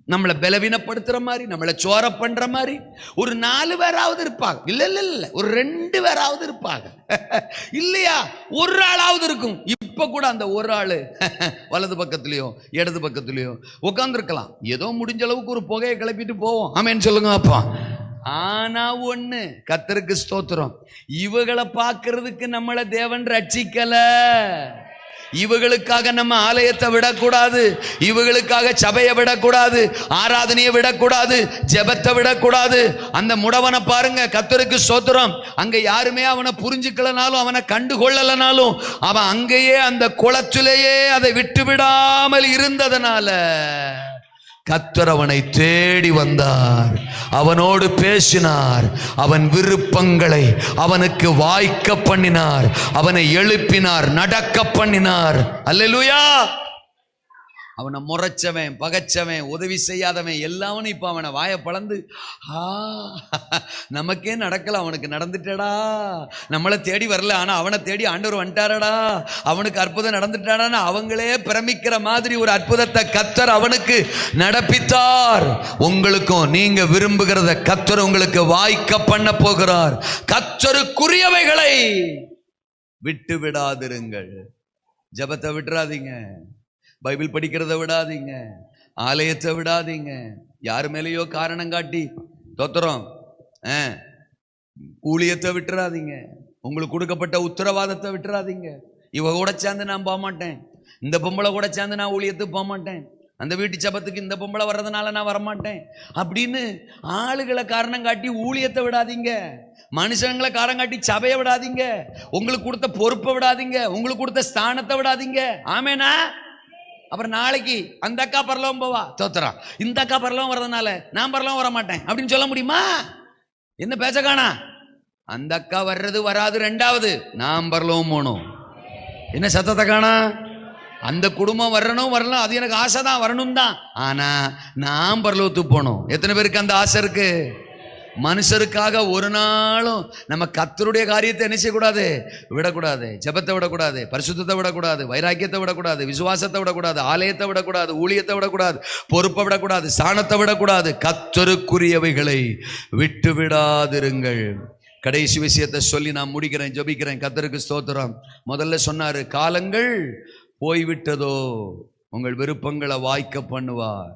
நம்மளை பலவீனப்படுத்துற மாதிரி, நம்மளை சோர பண்ற மாதிரி ஒரு 4 பேராவது இருப்பாங்க. இல்ல இல்ல இல்ல, ஒரு 2 பேராவது இருப்பாங்க இல்லையா? ஒரு ஆளாவது இருக்கும். இப்ப கூட அந்த ஒரு ஆளு வலது பக்கத்துலயோ இடது பக்கத்துலயோ உட்கார்ந்துருக்கலாம். ஏதோ முடிஞ்ச அளவுக்கு ஒரு புகையை கிளப்பிட்டு போவோம். ஆமேன்னு சொல்லுங்க அப்பா. ஆனா ஒண்ணு, கர்த்தருக்கு ஸ்தோத்திரம், இவங்களை பார்க்கிறதுக்கு நம்மளை தேவன் ரட்சிக்கல. இவங்களுக்காக நம்ம ஆலயத்தை விடக்கூடாது, இவங்களுக்காக சபையை விடக்கூடாது, ஆராதனையை விடக்கூடாது, ஜெபத்தை விடக்கூடாது. அந்த முடவனை பாருங்க, கர்த்தருக்கு ஸ்தோத்திரம், அங்க யாருமே அவனை புரிஞ்சுக்கலனாலும் அவனை கண்டுகொள்ளலனாலும் அவன் அங்கேயே அந்த குளத்திலேயே அதை விட்டு விடாமல் இருந்ததனால கர்த்தர் அவனை தேடி வந்தார், அவனோடு பேசினார், அவன் விருப்பங்களை அவனுக்கு வாய்க்க பண்ணினார், அவனை எழுப்பினார், நடக்க பண்ணினார். அல்லேலூயா. அவனை முறைச்சவன், பகைச்சவன், உதவி செய்யாதவன் எல்லாவனும் இப்ப அவனை வாயை பழந்து, நமக்கே நடக்கல, அவனுக்கு நடந்துட்டடா, நம்மளை தேடி வரல, ஆனா அவனை தேடி ஆண்டவர் வந்துட்டாரடா, அவனுக்கு அற்புதம் நடந்துட்டாடான்னு அவங்களே பிரமிக்கிற மாதிரி ஒரு அற்புதத்தை கர்த்தர் அவனுக்கு நடப்பித்தார். உங்களுக்கும் நீங்க விரும்புகிறத கர்த்தர் உங்களுக்கு வாய்க்க பண்ண போகிறார். கர்த்தருக்குரியவைகளை விட்டு விடாதிருங்கள். ஜெபத்தை விட்டுறாதீங்க, பைபிள் படிக்கிறத விடாதீங்க, ஆலயத்தை விடாதீங்க, யாரு மேலேயோ காரணம் காட்டி தோத்திரம் ஊழியத்தை விட்டுறாதீங்க, உங்களுக்கு கொடுக்கப்பட்ட உத்தரவாதத்தை விட்டுறாதீங்க. இவ கூட சேர்ந்து நான் போக மாட்டேன், இந்த பொம்பளை கூட சேர்ந்து நான் ஊழியத்துக்கு போக மாட்டேன், அந்த வீட்டு சபத்துக்கு இந்த பொம்பளை வர்றதுனால நான் வரமாட்டேன் அப்படின்னு ஆளுகளை காரணம் காட்டி ஊழியத்தை விடாதீங்க, மனுஷங்களை காரணம் காட்டி சபையை விடாதீங்க, உங்களுக்கு கொடுத்த பொறுப்பை விடாதீங்க, உங்களுக்கு கொடுத்த ஸ்தானத்தை விடாதீங்க. ஆமேனா? அப்புறம் நாளைக்கு அந்த அக்கா பரலோகம் போவா, தோத்துறா, இந்த அக்கா பரலோகம் வர்றதுனால நான் பரலோகம் வர மாட்டேன் அப்படின்னு சொல்ல முடியுமா? என்ன பேச்ச காணா? அந்த அக்கா வர்றது வராது ரெண்டாவது, நாம் பரலோகம் போகணும். என்ன சத்தத்தை காணா? அந்த குடும்பம் வரணும் வரலாம், அது எனக்கு ஆசை தான், வரணும் தான். ஆனா நான் பரலோகத்துக்கு போகணும். எத்தனை பேருக்கு அந்த ஆசை இருக்கு? மனுஷருக்காக ஒரு நாளும் நம்ம கர்த்தருடைய காரியத்தை என்ன செய்யக்கூடாது? விடக்கூடாது. ஜெபத்தை விடக்கூடாது, பரிசுத்தத்தை விடக்கூடாது, வைராக்கியத்தை விடக்கூடாது, விசுவாசத்தை விடக்கூடாது, ஆலயத்தை விடக்கூடாது, ஊழியத்தை விடக்கூடாது, பொறுப்பை விடக்கூடாது, சாணத்தை விடக்கூடாது. கர்த்தருக்குரியவைகளை விட்டு விடாதிருங்கள். கடைசி விஷயத்தை சொல்லி நான் முடிக்கிறேன், ஜெபிக்கிறேன். கர்த்தருக்கு ஸ்தோத்திரம். முதல்ல சொன்னாரு, காலங்கள் போய்விட்டதோ, உங்கள் விருப்பங்களை வாய்க்க பண்ணுவார்.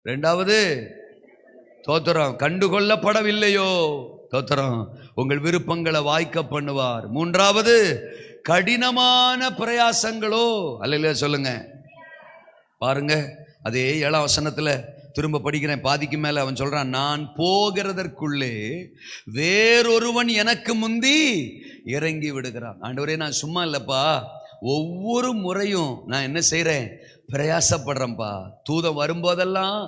ரெண்டாவது தோத்திரம், கண்டுகொள்ளப்படவில்லையோ, தோத்திரம், உங்கள் விருப்பங்களை வாய்க்க பண்ணுவார். மூன்றாவது, கடினமான பிரயாசங்களோ, அல்லையா சொல்லுங்க. பாருங்க, அதே 7ஆம் வசனத்துல திரும்ப படிக்கிறேன், பாதிக்கு மேல அவன் சொல்றான், நான் போகிறதற்குள்ளே வேறொருவன் எனக்கு முந்தி இறங்கி விடுகிறான். ஆண்டவரே, நான் சும்மா இல்லப்பா, ஒவ்வொரு முறையும் நான் என்ன செய்றேன்? பிரயாசப்படுறேன்ப்பா. தூதம் வரும்போதெல்லாம்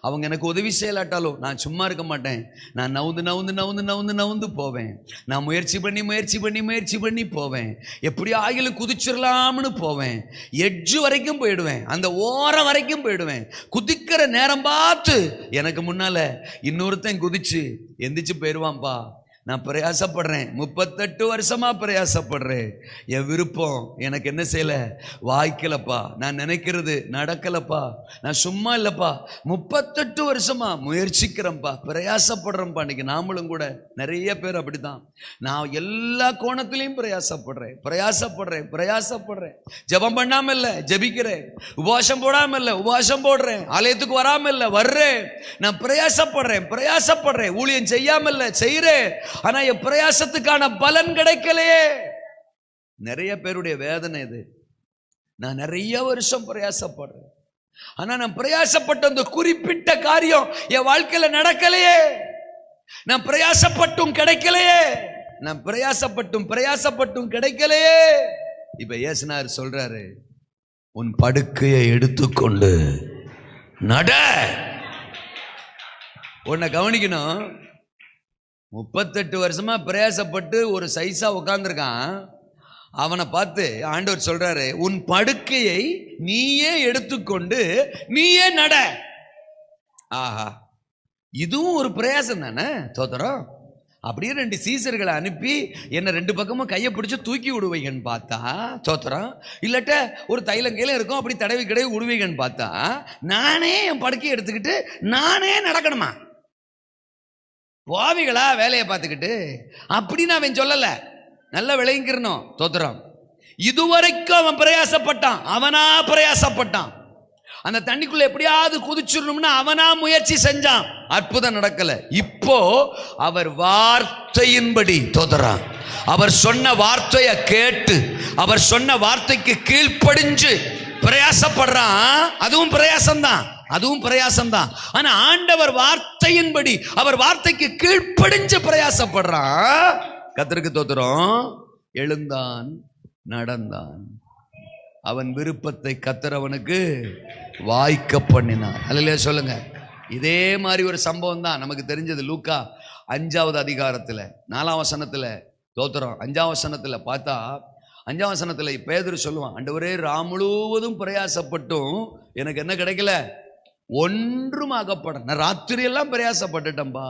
அவங்க எனக்கு உதவி செய்யலாட்டாலும் நான் சும்மா இருக்க மாட்டேன். நான் நவுந்து போவேன். நான் முயற்சி பண்ணி போவேன். எப்படி ஆகிலும் குதிச்சிடலாம்னு போவேன். எட்ஜு வரைக்கும் போயிடுவேன், அந்த ஓரம் வரைக்கும் போயிடுவேன். குதிக்கிற நேரம் பார்த்து எனக்கு முன்னால இன்னொருத்தன் குதிச்சு எந்திரிச்சு போயிடுவான்ப்பா. நான் பிரயாசப்படுறேன், 38 வருஷமா பிரயாசப்படுறேன். என் விருப்பம் எனக்கு என்ன செய்யல? வாய்க்கலப்பா. நான் நினைக்கிறது நடக்கலப்பா. நான் சும்மா இல்லப்பா, 38 வருஷமா முயற்சிக்கிறேன்ப்பா, பிரயாசப்படுறேன்ப்பா. இன்னைக்கு நாமளும் கூட நிறைய பேர் அப்படித்தான். நான் எல்லா கோணத்திலையும் பிரயாசப்படுறேன். ஜெபம் பண்ணாம இல்ல, ஜெபிக்கிறேன். உபவாசம் போடாம இல்ல, உபவாசம் போடுறேன். ஆலயத்துக்கு வராம இல்ல, வர்றேன். நான் பிரயாசப்படுறேன். ஊழியம் செய்யாம இல்ல, செய்யறேன். ஆனா என் பிரயாசத்துக்கான பலன் கிடைக்கலையே. நிறைய பேருடைய வேதனை இது. நான் நிறைய வருஷம் பிரயாசப்படுறேன், ஆனா நான் பிரயாசப்பட்ட அந்த குறிப்பிட்ட காரியம் என் வாழ்க்கையில நடக்கலையே. நான் பிரயாசப்பட்டும் கிடைக்கலையே. இப்ப இயேசுநாதர் சொல்றாரு, உன் படுக்கையை எடுத்துக்கொண்டு நட. உன்னை கவனிக்கணும். 38 வருஷமா பிரயாசப்பட்டு ஒரு சைஸா உட்கார்ந்துருக்கான். அவனை பார்த்து ஆண்டவர் சொல்றாரு, உன் படுக்கையை நீயே எடுத்துக்கொண்டு நீயே நட. ஆஹா, இதுவும் ஒரு பிரயாசம் தானே, தோத்திரம். அப்படியே 2 சீசர்களை அனுப்பி என்ன 2 பக்கமும் கையை பிடிச்சு தூக்கி விடுவீங்கன்னு பார்த்தா, தோத்திரம். இல்லாட்ட ஒரு தைலம் கையில இருக்கும், அப்படி தடவி விடுவீங்கன்னு பார்த்தா, நானே என் படுக்கையை எடுத்துக்கிட்டு நானே நடக்கணுமா? பாவிகளா வேலையை பார்த்துக்கிட்டு அப்படின்னு அவன் சொல்லல. நல்ல விளங்கிக்கிறணும், தோத்திரம். இதுவரைக்கும் அவன் பிரயாசப்பட்டான், அவனா பிரயாசப்பட்டான். அந்த தண்ணிக்குள்ள எப்படியாவது குதிச்சிடணும்னு அவனா முயற்சி செஞ்சான், அற்புதம் நடக்கல. இப்போ அவர் வார்த்தையின்படி, தோத்திரம், அவர் சொன்ன வார்த்தையை கேட்டு, அவர் சொன்ன வார்த்தைக்கு கீழ்ப்படிஞ்சு பிரயாசப்படுறான். அதுவும் பிரயாசம்தான். ஆனா ஆண்டவர் வார்த்தையின்படி, அவர் வார்த்தைக்கு கீழ்ப்படிஞ்சு பிரயாசப்படுறான். கர்த்தருக்கு ஸ்தோத்திரம். எழுந்தான், நடந்தான். அவன் விருப்பத்தை கர்த்தர் அவனுக்கு வாய்க்க பண்ணினார். அல்லேலூயா சொல்லுங்க. இதே மாதிரி ஒரு சம்பவம் தான் நமக்கு தெரிஞ்சது. லூக்கா 5ஆவது அதிகாரத்துல 4ஆம் வசனத்துல, ஸ்தோத்திரம், 5ஆம் வசனத்துல பார்த்தா, 5ஆம் வசனத்துல பேதுரு சொல்லுவான், ஆண்டவரே, முழுவதும் பிரயாசப்பட்டும் எனக்கு என்ன கிடைக்கல? ஒன்றும் ஆகப்பட. நான் ராத்திரி எல்லாம் பிரயாசப்பட்டுட்டேன்பா.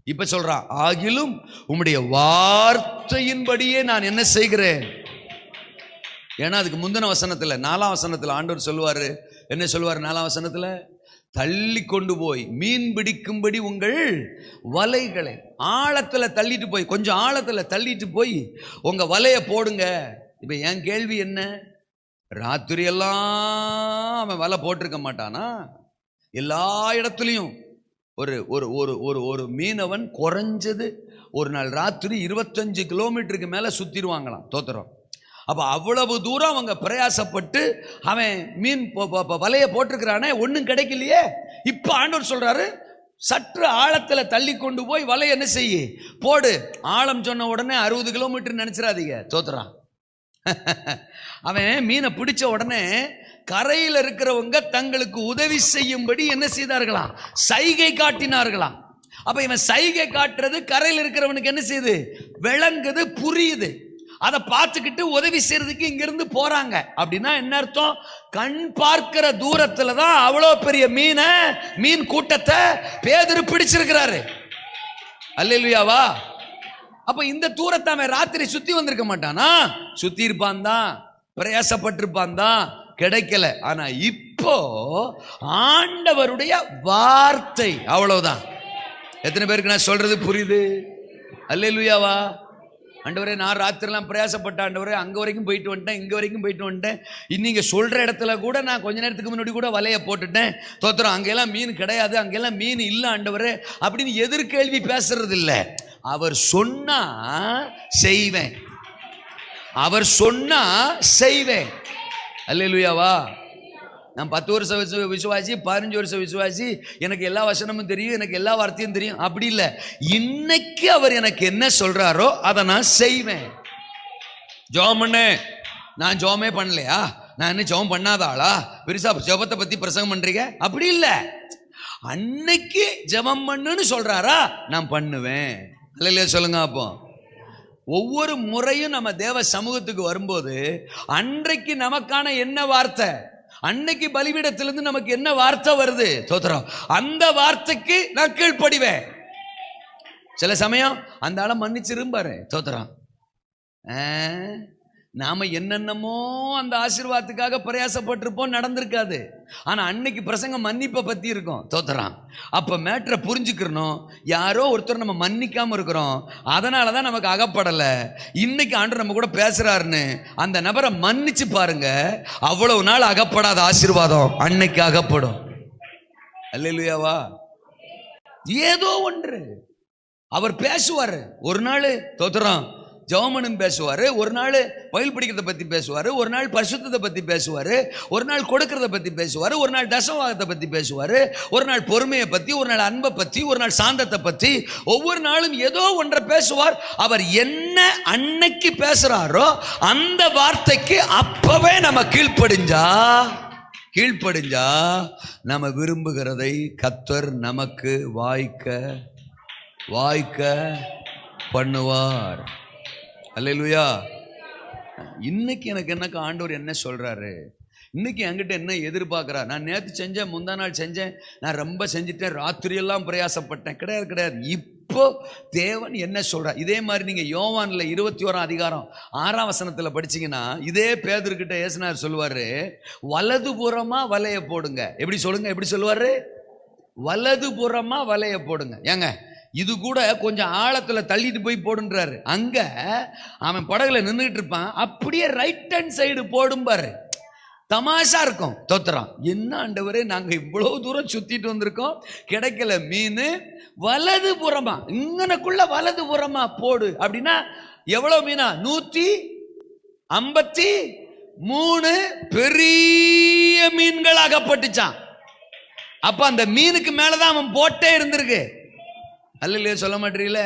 இப்ப சொல்றான், ஆகிலும் உம்முடைய வார்த்தையின்படியே நான் என்ன செய்கிறேன். ஏன்னா அதுக்கு முந்தின வசனத்துல 4ஆம் வசனத்துல ஆண்டவர் சொல்லுவாரு, என்ன சொல்லுவாரு 4ஆம் வசனத்துல? தள்ளி கொண்டு போய் மீன் பிடிக்கும்படி உங்கள் வலைகளை ஆழத்துல தள்ளிட்டு போய், கொஞ்சம் ஆழத்துல தள்ளிட்டு போய் உங்க வலைய போடுங்க. இப்ப என் கேள்வி என்ன, ராத்திரி எல்லாம் அவன் வலை போட்டிருக்க மாட்டானா? எல்லா இடத்துலையும் ஒரு ஒரு ஒரு ஒரு ஒரு மீனவன் குறைஞ்சது ஒரு நாள் ராத்திரி 25 கிலோமீட்டருக்கு மேல சுத்திடுவாங்களாம், தோத்திரம். அப்ப அவ்வளவு தூரம் அவங்க பிரயாசப்பட்டு அவன் மீன் வலைய போட்டிருக்கிறானே, ஒன்னும் கிடைக்கலையே. இப்ப ஆண்டவர் சொல்றாரு, சற்று ஆழத்துல தள்ளி கொண்டு போய் வலைய என்ன செய்ய போடு. ஆழம் சொன்ன உடனே 60 கிலோமீட்டர் நினைச்சிடாதீங்க, தோத்துறான். அவன் மீனை பிடிச்ச உடனே கரையில் இருக்கிறவங்க தங்களுக்கு உதவி செய்யும்படி என்ன செய்தார்களாம்? சைகை காட்டினார்களாம். அப்ப இவன் சைகை காட்டுறது கரையில் இருக்கிறவனுக்கு என்ன செய்யுது? விளங்குது, புரியுது. அதை பார்த்துக்கிட்டு உதவி செய்யறதுக்கு இங்க இருந்து போறாங்க. அப்படின்னா என்ன அர்த்தம்? கண் பார்க்கிற தூரத்துல தான் அவ்வளோ பெரிய மீன் கூட்டத்தை பேதுரு பிடிச்சிருக்கிறாரு. அல்லேலூயாவா? அப்ப இந்த தூரத்தை அவன் ராத்திரி சுத்தி வந்திருக்க மாட்டானா? சுத்தி இருப்பான் தான், பிரயாசப்பட்டிருப்பான் தான், கிடைக்கல. ஆனா இப்போ ஆண்டவருடைய வார்த்தை அவ்வளவுதான். எத்தனை பேருக்கு நான் சொல்றது புரியுது? அல்லேலூயாவா? ஆண்டவரே, நான் ராத்திரிலாம் பிரயாசப்பட்ட ஆண்டவரே, அங்கே வரைக்கும் போயிட்டு வந்துட்டேன், இங்கே வரைக்கும் போயிட்டு வந்துட்டேன். இன்னைக்கு சொல்கிற இடத்துல கூட நான் கொஞ்ச நேரத்துக்கு முன்னாடி கூட வலையை போட்டுட்டேன். தோத்திரம், அங்கெல்லாம் மீன் கிடையாது, அங்கெல்லாம் மீன் இல்லை ஆண்டவரே அப்படின்னு எதிர்கேள்வி பேசுறது இல்லை. அவர் சொன்னா செய்வேன், அவர் சொன்னா செய்வேன். அல்லேலூயாவா? நான் 10 வருஷம் விசுவாசி, 15 வருஷம் விசுவாசி, எனக்கு எல்லா வசனமும் தெரியும், எனக்கு எல்லா வார்த்தையும் தெரியும், அப்படி இல்லை. இன்னைக்கு அவர் எனக்கு என்ன சொல்றாரோ அதை நான் செய்வேன். ஜெபம் பண்ண, நான் ஜெபமே பண்ணலையா? நான் என்ன ஜெபம் பண்ணாத ஆளா? பெருசா ஜெபத்தை பத்தி பிரசங்கம் பண்றீங்க? அப்படி இல்லை. அன்னைக்கு ஜெபம் பண்ணுன்னு சொல்றாரா, நான் பண்ணுவேன். இல்லையா? சொல்லுங்க. அப்போ ஒவ்வொரு முறையும் நம்ம தேவ சமூகத்துக்கு வரும்போது அன்றைக்கு நமக்கான என்ன வார்த்தை, அன்னைக்கு பலிபீடத்திலிருந்து நமக்கு என்ன வார்த்தை வருது, தோத்திரம், அந்த வார்த்தைக்கு நான் கீழ்ப்படிவேன். சில சமயம் அந்த ஆளை மன்னிச்சிருப்பாரு, தோத்திரம். நாம என்னென்னமோ அந்த ஆசீர்வாதத்துக்காக பிரயாசப்பட்டிருப்போம், நடந்திருக்காது. ஆனா அன்னைக்கு பிரசங்கம் மன்னிப்பை பத்தி இருக்கும், தோத்திரம். அப்ப மேட்டரை புரிஞ்சுக்கிறணும். யாரோ ஒருத்தர் நம்ம மன்னிக்காம இருக்கிறோம், அதனாலதான் நமக்கு அகப்படலை. இன்னைக்கு ஆண்டவர் நம்ம கூட பேசுறாருன்னு அந்த நபரை மன்னிச்சு பாருங்க, அவ்வளவு நாள் அகப்படாத ஆசீர்வாதம் அன்னைக்கு அகப்படும். அல்லேலூயாவா? ஏதோ ஒன்று அவர் பேசுவாரு. ஒரு நாள் தோத்திரம் ஜெபமனும் பேசுவாரு, ஒரு நாள் பைல் பிடிக்கிறத பத்தி பேசுவாரு, ஒரு நாள் பரிசுத்தத்தை பத்தி பேசுவாரு, ஒரு நாள் கொடுக்கறத பத்தி பேசுவாரு, ஒரு நாள் தசமபாகத்தை பத்தி பேசுவாரு, ஒரு நாள் பொறுமையை பத்தி, ஒரு நாள் அன்பை பத்தி, ஒரு நாள் சாந்தத்தை பத்தி, ஒவ்வொரு நாளும் ஏதோ ஒன்றை பேசுவார். அவர் என்ன அன்னைக்கு பேசுறாரோ அந்த வார்த்தைக்கு அப்பவே நம்ம கீழ்ப்படிஞ்சா நம்ம விரும்புகிறதை கர்த்தர் நமக்கு வாய்க்க பண்ணுவார். அல்லேலூயா. இன்னைக்கு எனக்கு என்னக்கா ஆண்டவர் என்ன சொல்றாரு, இன்னைக்கு என்கிட்ட என்ன எதிர்பார்க்கிறார்? நான் நேற்று செஞ்சேன், முந்தா நாள் செஞ்சேன், நான் ரொம்ப செஞ்சுட்டேன், ராத்திரியெல்லாம் பிரயாசப்பட்டேன். கிடையாது. இப்போ தேவன் என்ன சொல்றார்? இதே மாதிரி நீங்க யோவான்ல 21ஆம் அதிகாரம் 6ஆம் வசனத்துல படிச்சீங்கன்னா இதே பேதுருக்கிட்ட இயேசுநாதர் சொல்லுவாரு, வலதுபுறமா வலைய போடுங்க. எப்படி சொல்லுவாரு? வலதுபுறமா வலைய போடுங்க. ஏங்க, இது கூட கொஞ்சம் ஆழத்துல தள்ளிட்டு போய் போடுன்றாரு. அங்க அவன் படகுல நின்றுட்டு இருப்பான், அப்படியே ரைட் ஹேண்ட் சைடு போடும்பாரு. தமாஷா இருக்கும், தோத்திரம். என்ன ஆண்டவரே, நாங்க இவ்வளவு தூரம் சுத்திட்டு வந்திருக்கோம், கிடைக்கல மீன், வலதுபுறமா, இங்கனக்குள்ள வலதுபுறமா போடு அப்படின்னா எவ்வளவு மீனா? 153 பெரிய மீன்கள் அகப்பட்டுச்சான். அப்ப அந்த மீனுக்கு மேலதான் அவன் போட்டே இருந்திருக்கு. அல்லையே, சொல்ல மாட்டீங்கள?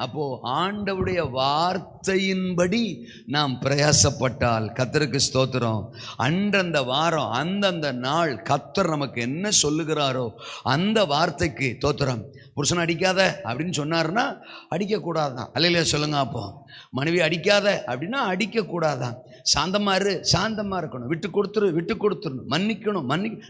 அப்போ ஆண்டவருடைய வார்த்தையின்படி நாம் பிரயாசப்பட்டால், கர்த்தருக்கு ஸ்தோத்திரம், அன்றந்த வாரம் அந்தந்த நாள் கர்த்தர் நமக்கு என்ன சொல்லுகிறாரோ அந்த வார்த்தைக்கு தோத்திரம். புருஷன் அடிக்காத அப்படின்னு சொன்னாருன்னா அடிக்கக்கூடாதான். அல்லையா? சொல்லுங்க. அப்போ மனைவி அடிக்காத அப்படின்னா அடிக்கக்கூடாதான். சாந்தமா இருக்கணும், விட்டு கொடுத்துடணும், மன்னிக்கணும்.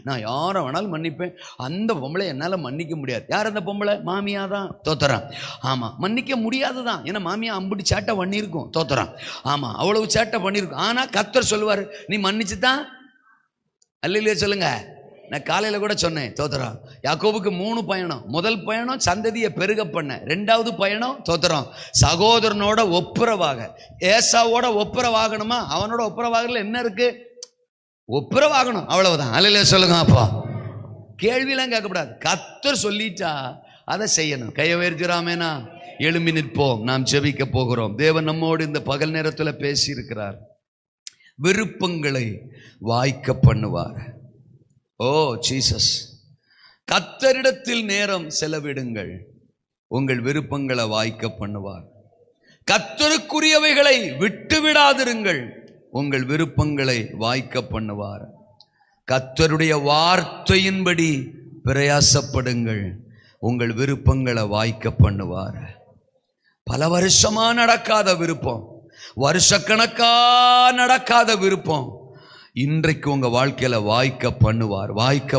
நான் யாரை வேணாலும் மன்னிப்பேன். அந்த பொம்பளை என்னால் மன்னிக்க முடியாது. யார் அந்த பொம்பளை? மாமியா தான், தோத்திரம். ஆமாம், மன்னிக்க முடியாதுதான். ஏன்னா மாமியா அம்புடி சேட்டை பண்ணியிருக்கும், தோத்திரம். ஆமாம், அவ்வளவு சேட்டை பண்ணியிருக்கும். ஆனால் கர்த்தர் சொல்லுவார், நீ மன்னிச்சு தான். அல்லையா? சொல்லுங்க. நான் காலையில் கூட சொன்னேன், தோத்திரம், யாக்கோபுக்கு 3 பயணம். முதல் பயணம் சந்ததியை பெருக பண்ண, 2வது பயணம் தோத்திரம் சகோதரனோட ஒப்புரவாக. ஏசாவோட ஒப்புரவாகணுமா? அவனோட ஒப்புரவாகல என்ன இருக்கு? ஒப்புரவாகணும், அவ்வளவுதான். அல்லையா? சொல்லுங்க. அப்பா கேள்வியெல்லாம் கேட்கக்கூடாது. கர்த்தர் சொல்லிட்டா அதை செய்யணும். கையை உயர்த்திராமேனா? எழும்பி நிற்போம், நாம் ஜெபிக்க போகிறோம். தேவன் நம்மோடு இந்த பகல் நேரத்தில் பேசி இருக்கிறார். விருப்பங்களை வாய்க்க பண்ணுவார். ஓ ஜீசஸ், கர்த்தரிடத்தில் நேரம் செலவிடுங்கள், உங்கள் விருப்பங்களை வாய்க்க பண்ணுவார். கர்த்தருக்குரியவைகளை விட்டு விடாதிருங்கள், உங்கள் விருப்பங்களை வாய்க்க பண்ணுவார். கர்த்தருடைய வார்த்தையின்படி பிரயாசப்படுங்கள், உங்கள் விருப்பங்களை வாய்க்க பண்ணுவார். பல வருஷமா நடக்காத விருப்பம், வருஷக்கணக்கா நடக்காத விருப்பம் இன்றைக்கு உங்க வாழ்க்கையில வாய்க்க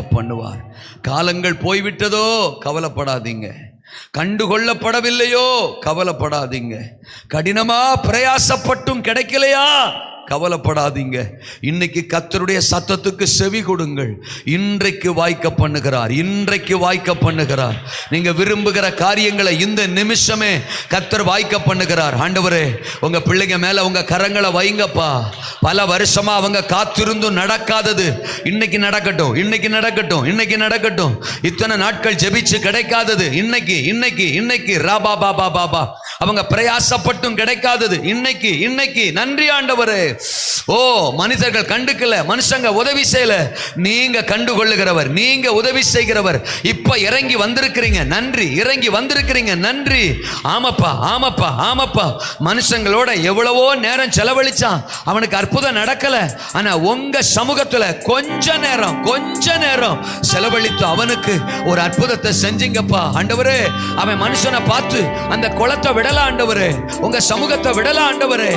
பண்ணுவார். காலங்கள் போய்விட்டதோ கவலைப்படாதீங்க, கண்டுகொள்ளப்படவில்லையோ கவலைப்படாதீங்க, கடினமா பிரயாசப்பட்டும் கிடைக்கலையா கவலைப்படாதீங்க. இன்னைக்கு கர்த்தருடைய சத்தத்துக்கு செவி கொடுங்கள். இன்றைக்கு வாய்க்க பண்ணுகிறார். நீங்க விரும்புகிற காரியங்களை இந்த நிமிஷமே கர்த்தர் வாய்க்க பண்ணுகிறார். ஆண்டவரே, உங்க பிள்ளைங்க மேல உங்க கரங்களை வைங்கப்பா. பல வருஷமா அவங்க காத்திருந்தும் நடக்காதது இன்னைக்கு நடக்கட்டும். இத்தனை நாட்கள் ஜெபிச்சு கிடைக்காதது இன்னைக்கு ராபா அவங்க பிரயாசப்பட்டும் கிடைக்காதது இன்னைக்கு நன்றி ஆண்டவரே. ஓ, மனிதர்கள் கண்டுக்கல, மனுஷங்க உதவி செய்யல, நீங்க கண்டுகொள்ளுகிறவர், நீங்க உதவி செய்கிறவர். இப்ப இறங்கி வந்திருக்கிறீங்க, நன்றி. ஆமாப்பா. மனுஷங்களோட எவ்வளவோ நேரம் செலவழிச்சான், அவனுக்கு அற்புதம் நடக்கல. ஆனா உங்க சமூகத்துல கொஞ்ச நேரம் செலவழித்து அவனுக்கு ஒரு அற்புதத்தை செஞ்சீங்கப்பா. ஆண்டவரே, அவன் மனுஷனை பார்த்து அந்த குளத்தை விடல ஆண்டவரே, உங்க சமூகத்தை விடல ஆண்டவரே,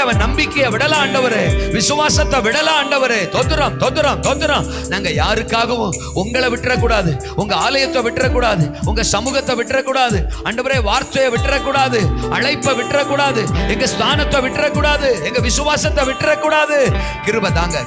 அவன் நம்பிக்கையை விடல ஆண்டவரே, விசுவாசத்தை விடல ஆண்டவரே. தொந்தரம் நாங்க யாருக்காகவும் உங்களை விட்டுறக்கூடாது, உங்க ஆலயத்தை விட்டுறக்கூடாது, உங்க சமூகத்தை விட்டுறக்கூடாது ஆண்டவரே, வார்த்தையை விட்டுறக்கூடாது, அழைப்பை விட்டுறக்கூடாது, எங்க ஸ்தானத்தை விட்டுறக்கூடாது, எங்க விசுவாசத்தை விட்டுறக்கூடாது. கிருபை தாங்க.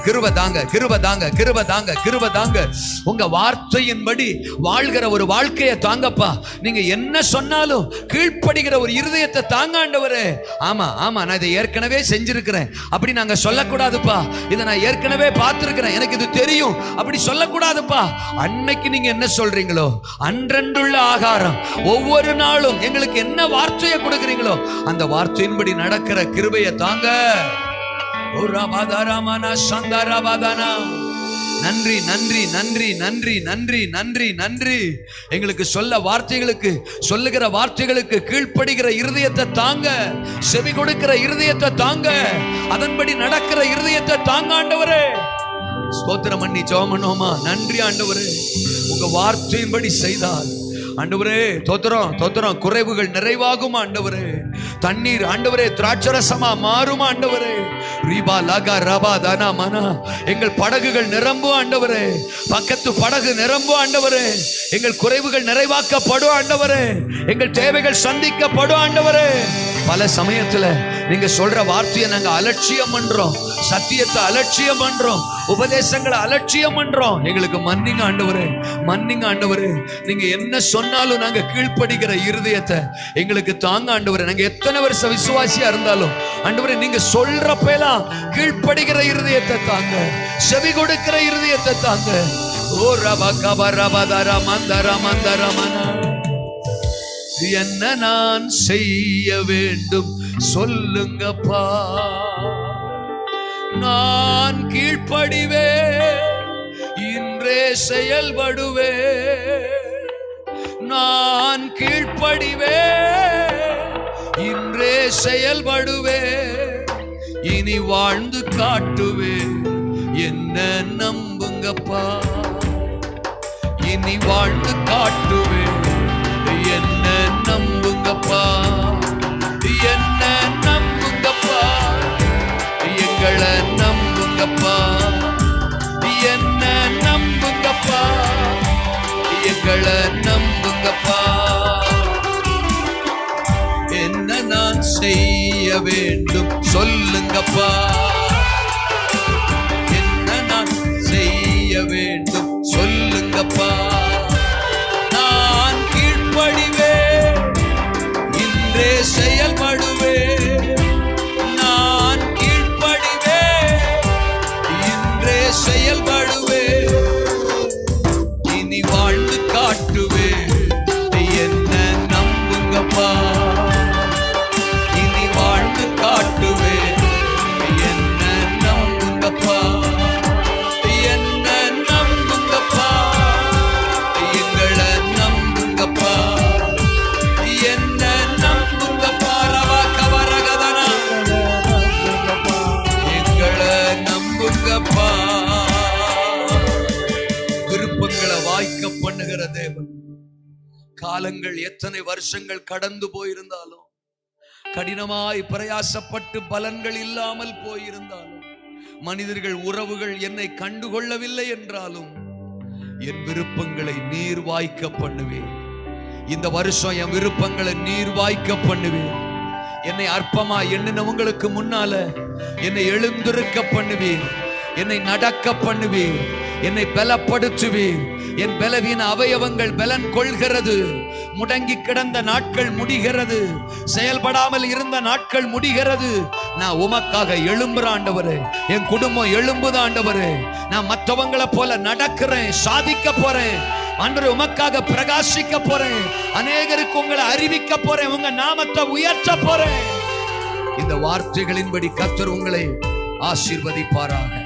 உங்க வார்த்தையின்படி வாழ்கிற ஒரு வாழ்க்கையை தாங்கப்பா. நீங்க என்ன சொன்னாலும் கீழ்ப்படுகிற ஒரு இருதயத்தை தாங்க ஆண்டவரே. ஆமா, நான் இதை ஏற்கனவே செஞ்சிருக்கிறேன் அப்படி நாங்க சொல்லக்கூடாதுப்பா. இதை நான் ஏற்கனவே பார்த்திருக்கிறேன், எனக்கு இது தெரியும் அப்படி சொல்லக்கூடாதுப்பா. அன்னைக்கு நீங்க என்ன சொல்றீங்களோ, அன்றன்றுள்ள ஆகாரம், ஒவ்வொரு நாளும் எங்களுக்கு என்ன வார்த்தையை கொடுக்கிறீங்களோ அந்த வார்த்தையின்படி நடக்கிற கிருபையை தாங்க. நன்றி. எங்களுக்கு சொல்லுகிற வார்த்தைகளுக்கு கீழ்ப்படுகிற இருதயத்தை தாங்க, செவி கொடுக்கிற இருதயத்தை தாங்க, அதன்படி நடக்கிற இருதயத்தை தாங்க ஆண்டவரே. ஸ்தோத்திரம் பண்ணி ஜெபம் பண்ணுவோமா? நன்றி ஆண்டவரே, உங்க வார்த்தையின்படி செய்தால் ஆண்டவரே தோத்திரம். குறைவுகள் நிறைவாகும் ஆண்டவரே. தண்ணீர் ஆண்டவரே திராட்சரசமா மாறும் ஆண்டவரே. ரீபா லகா ரபா தனா மனா, எங்கள் படகுகள் நிரம்பும் ஆண்டவரே, பக்கத்து படகு நிரம்பும் ஆண்டவரே. எங்கள் குறைவுகள் நிறைவாக்கப்படும் ஆண்டவரே, எங்கள் தேவைகள் சந்திக்கப்படும் ஆண்டவரே. பல சமயத்துல நீங்க சொல்ற வார்த்தையை நாங்க அலட்சியம் பண்றோம், சத்தியத்தை அலட்சியம் பண்றோம், உபதேசங்களை அலட்சியம் பண்றோம். எங்களுக்கு மன்னிங்க ஆண்டவரே. நீங்க என்ன சொன்னாலும் நாங்க கீழ்ப்படுகிற இருதயத்தை எங்களுக்கு தாங்க ஆண்டவரே. நாங்க எத்தனை வருஷம் விசுவாசியா இருந்தாலும் ஆண்டவரே, நீங்க சொல்றப்பெல்லாம் கீழ்ப்படுகிற இருதயத்தை தாங்க, செவி கொடுக்கிற இருதயத்தை தாங்க. ஓ ரபா கபா ரபா தரா மந்தரா மந்தரமனா, என்ன நான் செய்ய வேண்டும் சொல்லுங்கப்பா, நான் கீழ்ப்படிவே, இன்றே செயல்படுவே. நான் கீழ்ப்படிவே, இன்றே செயல்படுவே, இனி வாழ்ந்து காட்டுவே, என்ன நம்புங்கப்பா. இனி வாழ்ந்து காட்டுவே, என்ன நம்புங்கப்பா, என்ன நம்புங்கப்பா, எங்களை நம்புங்கப்பா, என்ன நம்புங்கப்பா, எங்களை நம்புங்கப்பா. என்ன நான் செய்ய வேண்டும் சொல்லுங்கப்பா, என்ன நான் செய்ய வேண்டும் சொல்லுங்கப்பா. நான் கீழ்ப்படிவே, இன்றே செயல்படுவே. நான் கீழ்ப்படிவே, இன்றே செயல்படுவே, இனி வாழ்ந்து காட்டுவே, என்ன நம்புங்கப்பா. இனி வாழ்ந்து காட்டுவே, என்ன நம்புங்கப்பா, என்ன நம்புங்கப்பா, எங்களை நம்புங்கப்பா, என்ன நம்புங்கப்பா. ரவா கவரகதனா, எங்களை நம்புங்கப்பா. விருப்பங்களை வாய்க்க பண்ணுகிற தேவன். காலங்கள் எத்தனை வருஷங்கள் கடந்து போயிருந்தாலும் கடினமாய் பிரயாசப்பட்டு பலன்கள் இல்லாமல் போயிருந்தாலும், மனிதர்கள் உறவுகள் என்னை கண்டுகொள்ளவில்லை என்றாலும், என் விருப்பங்களை நீர் வாய்க்க பண்ணுவேன். இந்த வருஷம் என் விருப்பங்களை நீர் வாய்க்க பண்ணுவேன். என்னை அற்பமா எண்ணினவங்களுக்கு முன்னால என்னை எழுந்திருக்க பண்ணுவேன். என்னை நடக்க பண்ணுவேன். என்னை பலப்படுத்துவேன். என் பலவீன அவயவங்கள் பலன் கொள்கிறது. முடங்கி கிடந்த நாட்கள் முடிகிறது. செயல்படாமல் இருந்த நாட்கள் முடிகிறது. நான் உமக்காக எழும்புற ஆண்டவரே. என் குடும்பம் எழும்புத ஆண்டவரே. நான் மற்றவங்களை போல நடக்கிறேன், சாதிக்க போறேன் ஆண்டவரே. உமக்காக பிரகாசிக்க போறேன். அநேகருக்கு உங்களை அறிவிக்க போறேன். உங்க நாமத்தை உயர்த்த போறேன். இந்த வார்த்தைகளின்படி கர்த்தர் உங்களை ஆசீர்வதிப்பாராக.